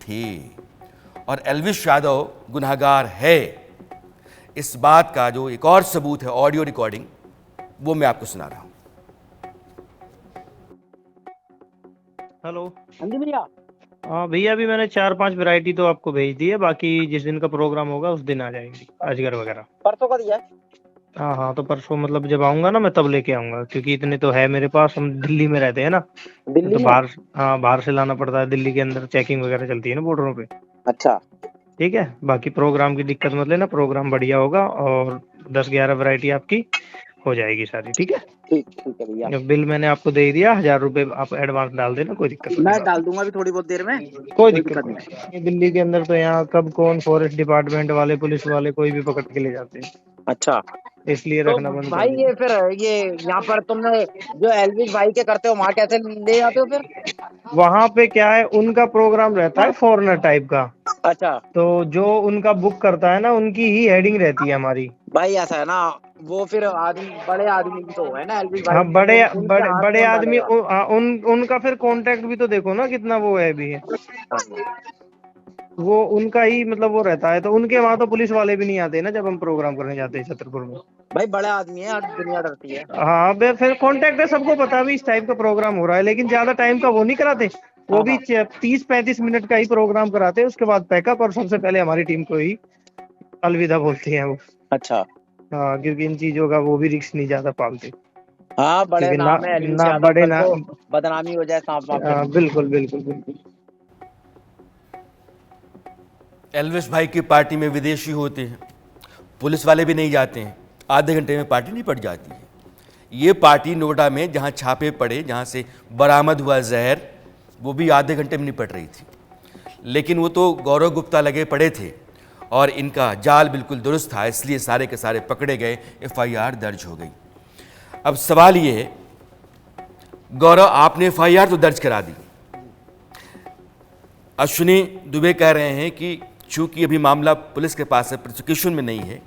थे। और एल्विश यादव गुनहगार है, इस बात का जो एक और सबूत है ऑडियो रिकॉर्डिंग, वो मैं आपको सुना रहा हूँ। हेलो। हाँ जी भैया। हाँ भैया, अभी मैंने 4-5 वैरायटी तो आपको भेज दी है, बाकी जिस दिन का प्रोग्राम होगा उस दिन आ जाएंगी अजगर वगैरह। परसों का दिया है? हाँ हाँ, तो परसों मतलब जब आऊंगा ना मैं तब लेके आऊंगा, क्योंकि इतने तो है मेरे पास। हम दिल्ली में रहते हैं ना, दिल्ली तो में? बाहर, हाँ बाहर से लाना पड़ता है। दिल्ली के अंदर चेकिंग वगैरह चलती है ना बॉर्डरों पे। अच्छा। ठीक है, बाकी प्रोग्राम की दिक्कत मत लेना, प्रोग्राम बढ़िया होगा और 10-11 वैरायटी आपकी हो जाएगी सारी। ठीक है, ठीक है भैया। बिल मैंने आपको दे दिया, 1000 रुपए आप एडवांस डाल देना, कोई दिक्कत नहीं। मैं डाल दूंगा अभी थोड़ी बहुत देर में। कोई दिक्कत नहीं। दिल्ली के अंदर तो यहाँ कब कौन फॉरेस्ट डिपार्टमेंट वाले, पुलिस वाले, कोई भी पकड़ के ले जाते हैं, अच्छा, इसलिए तो रखना बंद कर भाई दीजिए। ये फिर ये यहाँ पर तुमने जो एल्विश भाई के करते हो वहाँ कैसे ले जाते हो फिर? वहाँ पे क्या है, उनका प्रोग्राम रहता है फॉरेनर टाइप का, अच्छा तो जो उनका बुक करता है ना, उनकी ही हेडिंग रहती है हमारी। भाई, ऐसा है ना, वो फिर आदमी, बड़े आदमी भी तो है ना एल्विश भाई। हाँ, बड़े उनके बड़े हाथ बड़े कौन आदमी डालेगा? उनका फिर कांटेक्ट भी तो देखो ना कितना वो है भी है। हाँ। वो उनका ही मतलब वो रहता है, तो उनके वहाँ तो पुलिस वाले भी नहीं आते ना जब हम प्रोग्राम करने जाते हैं छतरपुर में। भाई बड़े आदमी है, आज दुनिया डरती है। हाँ फिर कांटेक्ट है, सबको पता भी इस टाइप का प्रोग्राम हो रहा है, लेकिन ज्यादा टाइम का वो नहीं कराते। वो भी 30-35 मिनट का ही प्रोग्राम कराते हैं, उसके बाद पैकअप, और सबसे पहले हमारी टीम को ही अलविदा बोलते हैं वो। अच्छा। हाँ, क्योंकि इन चीजों का वो भी रिस्क नहीं ज्यादा पालते। हाँ, बड़े क्योंकि नाम है एल्विश ना यादव, बड़े कल ना, को बदनामी हो जाए सांप वाप के। बिल्कुल बिल्कुल बिल्कुल। एल्विश भाई की पार्टी में विदेशी होते हैं, पुलिस वाले भी नहीं जाते हैं, आधे घंटे में पार्टी निपट जाती है। ये पार्टी नोएडा में जहाँ छापे पड़े, जहाँ से बरामद हुआ जहर, वो भी आधे घंटे में निपट रही थी। लेकिन वो तो गौरव गुप्ता लगे पड़े थे और इनका जाल बिल्कुल दुरुस्त था, इसलिए सारे के सारे पकड़े गए, FIR दर्ज हो गई। अब सवाल ये है, गौरव आपने FIR तो दर्ज करा दी, अश्विनी दुबे कह रहे हैं कि चूंकि अभी मामला पुलिस के पास है, प्रोसिक्यूशन में नहीं है,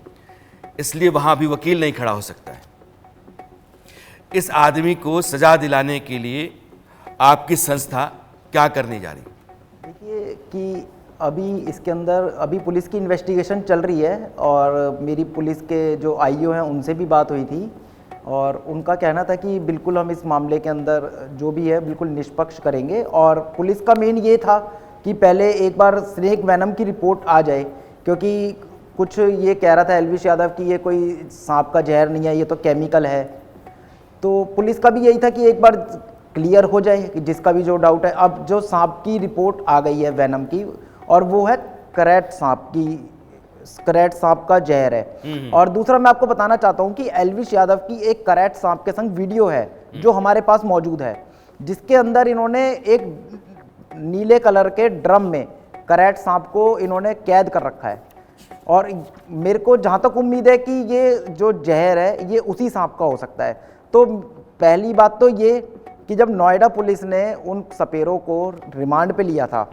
इसलिए वहां भी वकील नहीं खड़ा हो सकता है। इस आदमी को सजा दिलाने के लिए आपकी संस्था क्या करने जा रही है? देखिए कि अभी इसके अंदर अभी पुलिस की इन्वेस्टिगेशन चल रही है, और मेरी पुलिस के जो IO हैं उनसे भी बात हुई थी, और उनका कहना था कि बिल्कुल हम इस मामले के अंदर जो भी है बिल्कुल निष्पक्ष करेंगे। और पुलिस का मेन ये था कि पहले एक बार स्नेक वैनम की रिपोर्ट आ जाए, क्योंकि कुछ ये कह रहा था एल्विश यादव कि ये कोई सांप का जहर नहीं है, ये तो केमिकल है। तो पुलिस का भी यही था कि एक बार क्लियर हो जाए कि जिसका भी जो डाउट है। अब जो सांप की रिपोर्ट आ गई है वैनम की, और वो है करैट सांप का जहर है। और दूसरा मैं आपको बताना चाहता हूं कि एल्विश यादव की एक करैट सांप के संग वीडियो है जो हमारे पास मौजूद है, जिसके अंदर इन्होंने एक नीले कलर के ड्रम में करैट सांप को इन्होंने कैद कर रखा है। और मेरे को जहाँ तक उम्मीद है कि ये जो जहर है ये उसी सांप का हो सकता है। तो पहली बात तो ये कि जब नोएडा पुलिस ने उन सपेरों को रिमांड पे लिया था,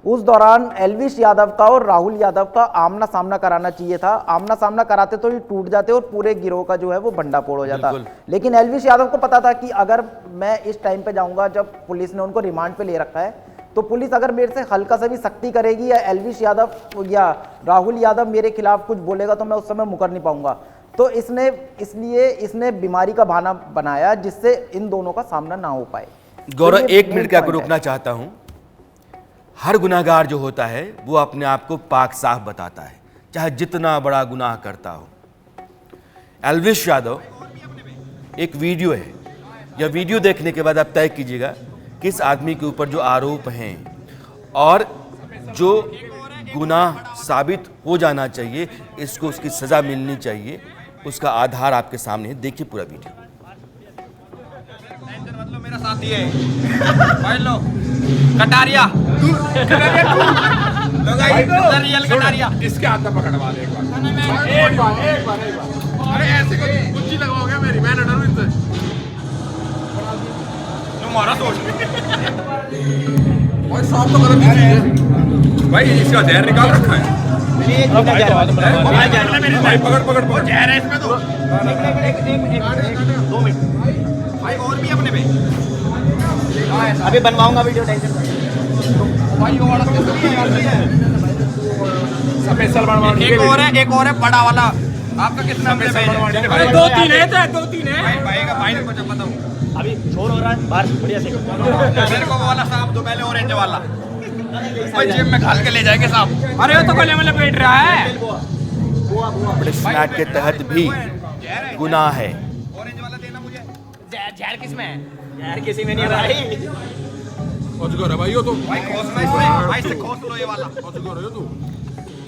उस दौरान एल्विश यादव का और राहुल यादव का आमना सामना कराना चाहिए था। आमना सामना कराते तो ये टूट जाते और पूरे गिरोह का जो है वो भंडाफोड़ हो जाता। लेकिन एल्विश यादव को पता था कि अगर मैं इस टाइम पे जाऊंगा जब पुलिस ने उनको रिमांड पे ले रखा है, तो पुलिस अगर मेरे से हल्का सा भी सख्ती करेगी या एल्विश यादव या राहुल यादव मेरे खिलाफ कुछ बोलेगा तो मैं उस समय मुकर नहीं पाऊंगा। तो इसलिए इसने बीमारी का बहाना बनाया जिससे इन दोनों का सामना ना हो पाए। गौरव, तो ये 1 मिनट का main point रोकना चाहता हूं। हर गुनाहगार जो होता है वो अपने आप को पाक साफ बताता है, चाहे जितना बड़ा गुनाह करता हो। एल्विश यादव एक वीडियो है, यह वीडियो देखने के बाद आप तय कीजिएगा कि इस आदमी के ऊपर जो आरोप हैं और जो गुनाह साबित हो जाना चाहिए, इसको उसकी सज़ा मिलनी चाहिए, उसका आधार आपके सामने है। देखिए पूरा वीडियो। मतलब मेरा साथी है भाई लो कटारिया रियल कटारिया इसके हाथ में पकड़वा दे एक बार अरे ऐसे कुछ लगाओगे मेरी, मैं डरूं इनसे। तुम्हारा सोच भाई साफ तो गलत चीज है भाई, इसका जहर निकाल रखा है भाई, पकड़ जहर है इसमें तो। 2 मिनट भाई, और भी अपने पे अभी बनवाऊंगा वीडियो, टेंशन भाई। वो वाला स्पेशल बनवाने एक और है बड़ा वाला। आपका कितना अरे 2-3 है तो 2-3 है भाई को जब बताऊं अभी शोर हो रहा है बाहर बढ़िया से। मेरे को वो वाला सांप दो पहले, ऑरेंज वाला भाई, जेब में घाल के ले जाएंगे सांप। अरे वो तो गले में लपेट रहा है। पुलिस एक्ट के तहत भी गुनाह है। ऑरेंज वाला देना मुझे। जहर किस में है? जहर किसी में नहीं है भाई। अजगर है भाई वो तो भाई खोसना इसमें, भाई से खोस लो ये वाला। अजगर है तू।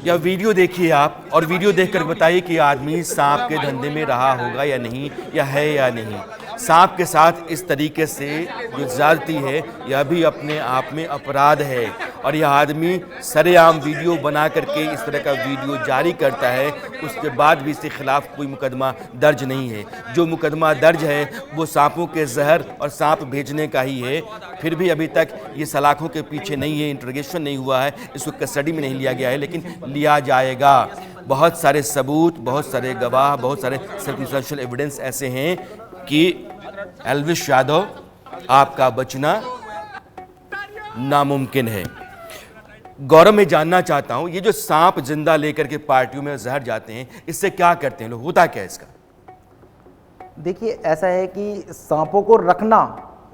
या वीडियो देखिए आप, और वीडियो देखकर बताइए कि आदमी सांप के धंधे में रहा होगा या नहीं, या है या नहीं। सांप के साथ इस तरीके से जो ज्यादती है, यह भी अपने आप में अपराध है। और यह आदमी सरेआम वीडियो बना करके इस तरह का वीडियो जारी करता है, उसके बाद भी इसके खिलाफ कोई मुकदमा दर्ज नहीं है। जो मुकदमा दर्ज है वो सांपों के जहर और सांप भेजने का ही है। फिर भी अभी तक ये सलाखों के पीछे नहीं है, इंट्रोगेशन नहीं हुआ है, इसको कस्टडी में नहीं लिया गया है, लेकिन लिया जाएगा। बहुत सारे सबूत, बहुत सारे गवाह, बहुत सारे सर्कमस्टेंशियल एविडेंस ऐसे हैं कि एल्विश यादव आपका बचना नामुमकिन है। गौरव, मैं जानना चाहता हूं, ये जो सांप जिंदा लेकर के पार्टियों में जहर जाते हैं, इससे क्या करते हैं लोग, होता क्या है इसका? देखिए, ऐसा है कि सांपों को रखना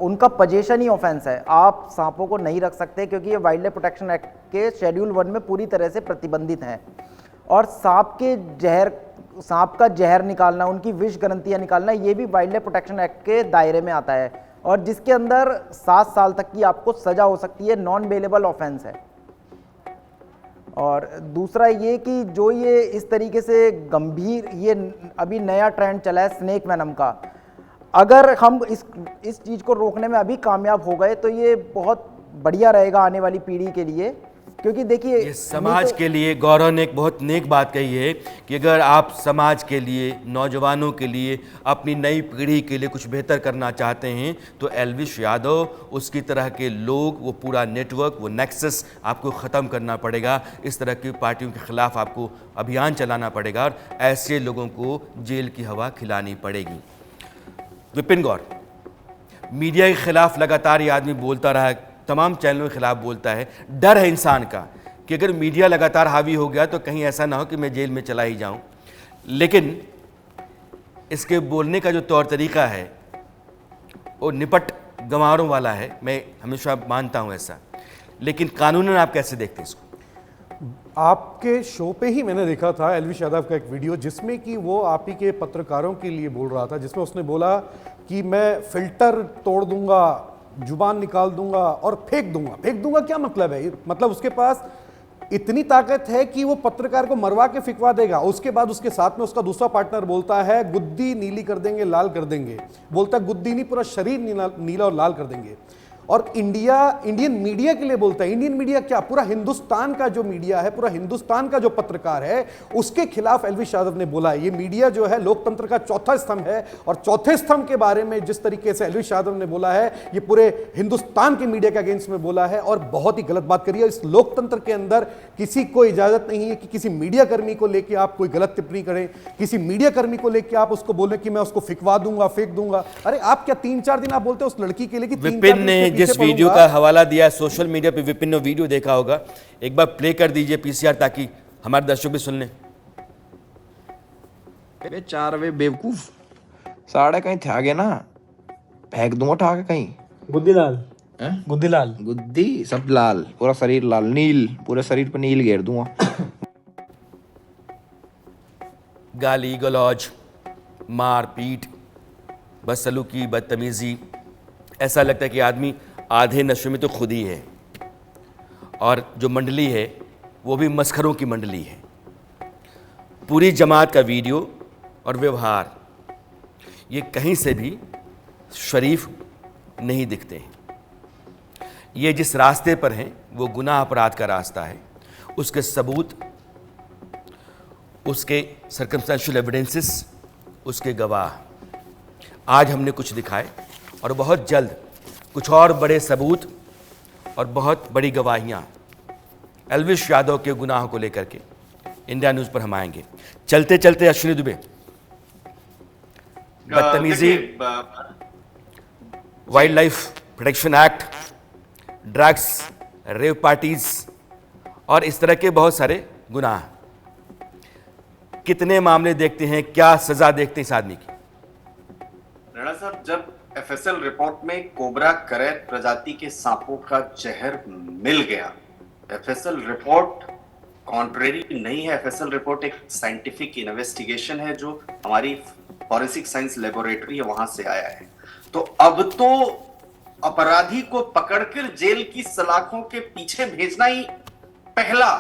उनका पजेशन ही ऑफेंस है। आप सांपों को नहीं रख सकते क्योंकि ये वाइल्ड लाइफ प्रोटेक्शन एक्ट के शेड्यूल 1 में पूरी तरह से प्रतिबंधित हैं। और सांप का जहर निकालना, उनकी विष ग्रंथियां निकालना, ये भी वाइल्ड लाइफ प्रोटेक्शन एक्ट के दायरे में आता है, और जिसके अंदर 7 साल तक की आपको सजा हो सकती है। नॉन बेलेबल ऑफेंस है। और दूसरा ये कि जो ये इस तरीके से गंभीर, ये अभी नया ट्रेंड चला है स्नेक वेनम का, अगर हम इस चीज़ को रोकने में अभी कामयाब हो गए तो ये बहुत बढ़िया रहेगा आने वाली पीढ़ी के लिए। क्योंकि देखिए, ये समाज के लिए गौरव ने एक बहुत नेक बात कही है कि अगर आप समाज के लिए, नौजवानों के लिए, अपनी नई पीढ़ी के लिए कुछ बेहतर करना चाहते हैं तो एल्विश यादव, उसकी तरह के लोग, वो पूरा नेटवर्क, वो नेक्सस आपको ख़त्म करना पड़ेगा। इस तरह की पार्टियों के खिलाफ आपको अभियान चलाना पड़ेगा और ऐसे लोगों को जेल की हवा खिलानी पड़ेगी। विपिन गौर, मीडिया के खिलाफ लगातार ये आदमी बोलता रहा है, तमाम चैनलों के खिलाफ बोलता है। डर है इंसान का कि अगर मीडिया लगातार हावी हो गया तो कहीं ऐसा ना हो कि मैं जेल में चला ही जाऊं। लेकिन इसके बोलने का जो तौर तरीका है वो निपट गंवारों वाला है, मैं हमेशा मानता हूं ऐसा। लेकिन कानूनन आप कैसे देखते हैं इसको? आपके शो पे ही मैंने देखा था एल्विश यादव का एक वीडियो, जिसमें कि वो आप ही के पत्रकारों के लिए बोल रहा था, जिसमें उसने बोला कि मैं फिल्टर तोड़ दूंगा, जुबान निकाल दूंगा और फेंक दूंगा। फेंक दूंगा क्या मतलब है? मतलब उसके पास इतनी ताकत है कि वो पत्रकार को मरवा के फिकवा देगा। उसके बाद उसके साथ में उसका दूसरा पार्टनर बोलता है गुद्दी नीली कर देंगे, लाल कर देंगे। बोलता है गुद्दी नहीं, पूरा शरीर नीला और लाल कर देंगे। और इंडियन मीडिया के लिए बोलता है। इंडियन मीडिया क्या, पूरा हिंदुस्तान का जो मीडिया है, पूरा हिंदुस्तान का जो पत्रकार है, उसके खिलाफ एल्विश यादव ने बोला है। ये मीडिया जो है लोकतंत्र का चौथा स्तंभ है, और चौथे स्तंभ के बारे में जिस तरीके से एल्विश यादव ने बोला है, ये पूरे हिंदुस्तान के मीडिया के अगेंस्ट में बोला है और बहुत ही गलत बात करी है। इस लोकतंत्र के अंदर किसी को इजाजत नहीं है कि किसी मीडिया कर्मी को लेकर आप कोई गलत टिप्पणी करें, किसी मीडिया कर्मी को लेकर आप उसको बोले कि मैं उसको फिकवा दूंगा, फेंक दूंगा। अरे आप क्या 3-4 दिन आप बोलते हो उस लड़की के लिए कि विपिन ने जिस वीडियो का हवाला दिया सोशल मीडिया पे, विपिन ने वीडियो देखा होगा, एक बार प्ले कर दीजिए पीसीआर, ताकि हमारे दर्शक भी सुन लें। 4 वे बेवकूफ साढ़े कहीं थे आगे ना, फेंक दूंगा उठा के कहीं। बुद्धिलाल गुद्दी लाल गुद्दी सब लाल, पूरा शरीर लाल, नील, पूरे शरीर पर नील घेर दूंगा। गाली गलौज, मार पीट, बदसलूकी, बदतमीजी, ऐसा लगता है कि आदमी आधे नशे में तो खुद ही है। और जो मंडली है वो भी मस्खरों की मंडली है। पूरी जमात का वीडियो और व्यवहार ये कहीं से भी शरीफ नहीं दिखते हैं। ये जिस रास्ते पर हैं वो गुनाह अपराध का रास्ता है। उसके सबूत, उसके सर्कमस्टेंशियल एविडेंसेस, उसके गवाह आज हमने कुछ दिखाए और बहुत जल्द कुछ और बड़े सबूत और बहुत बड़ी गवाहियाँ एल्विश यादव के गुनाहों को लेकर के इंडिया न्यूज़ पर हम आएंगे। चलते चलते अश्विनी दुबे, बदतमीजी, wild life protection act, drugs, rave parties और इस तरह के बहुत सारे गुनाह, कितने मामले देखते हैं, क्या सजा देखते हैं इस आदमी की? राणा साहब, जब एफएसएल रिपोर्ट में कोबरा करैत प्रजाति के सांपों का जहर मिल गया, एफएसएल रिपोर्ट कॉन्ट्रेरी नहीं है। एफएसएल रिपोर्ट एक साइंटिफिक इन्वेस्टिगेशन है जो हमारी फॉरेंसिक साइंस लेबोरेटरी है, वहां से आया है। तो अब तो अपराधी को पकड़कर जेल की सलाखों के पीछे भेजना ही पहला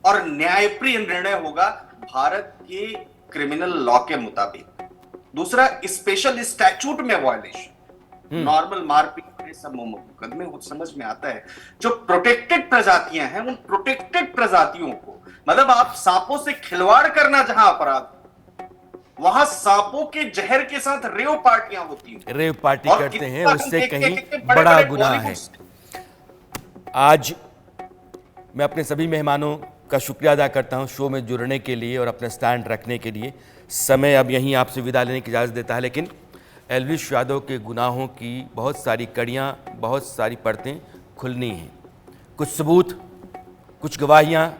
और न्यायप्रिय निर्णय होगा भारत के क्रिमिनल लॉ के मुताबिक। दूसरा, स्पेशल स्टैट्यूट में वायलेशन, नॉर्मल मारपीट सब मुकदमे समझ में आता है। जो प्रोटेक्टेड प्रजातियां हैं, उन प्रोटेक्टेड प्रजातियों को, मतलब आप सांपों से खिलवाड़ करना जहां अपराध, वहां सांपों के जहर के साथ रेव पार्टियां होती हैं, रेव पार्टी करते हैं, उससे कहीं बड़ा गुनाह है। आज मैं अपने सभी मेहमानों का शुक्रिया अदा करता हूं शो में जुड़ने के लिए और अपना स्टैंड रखने के लिए। समय अब यहीं आपसे विदा लेने की इजाज़त देता है, लेकिन एल्विश यादव के गुनाहों की बहुत सारी कड़ियाँ, बहुत सारी परतें खुलनी हैं। कुछ सबूत, कुछ गवाहियाँ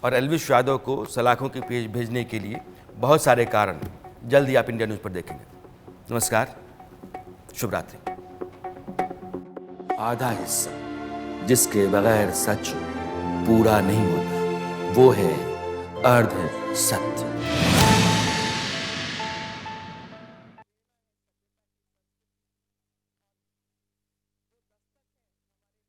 और एल्विश यादव को सलाखों के पेश भेजने के लिए बहुत सारे कारण जल्द ही आप इंडिया न्यूज़ पर देखेंगे। नमस्कार, शुभ रात्रि। आधा हिस्सा जिसके बगैर सच पूरा नहीं होता वो है अर्ध सत्य।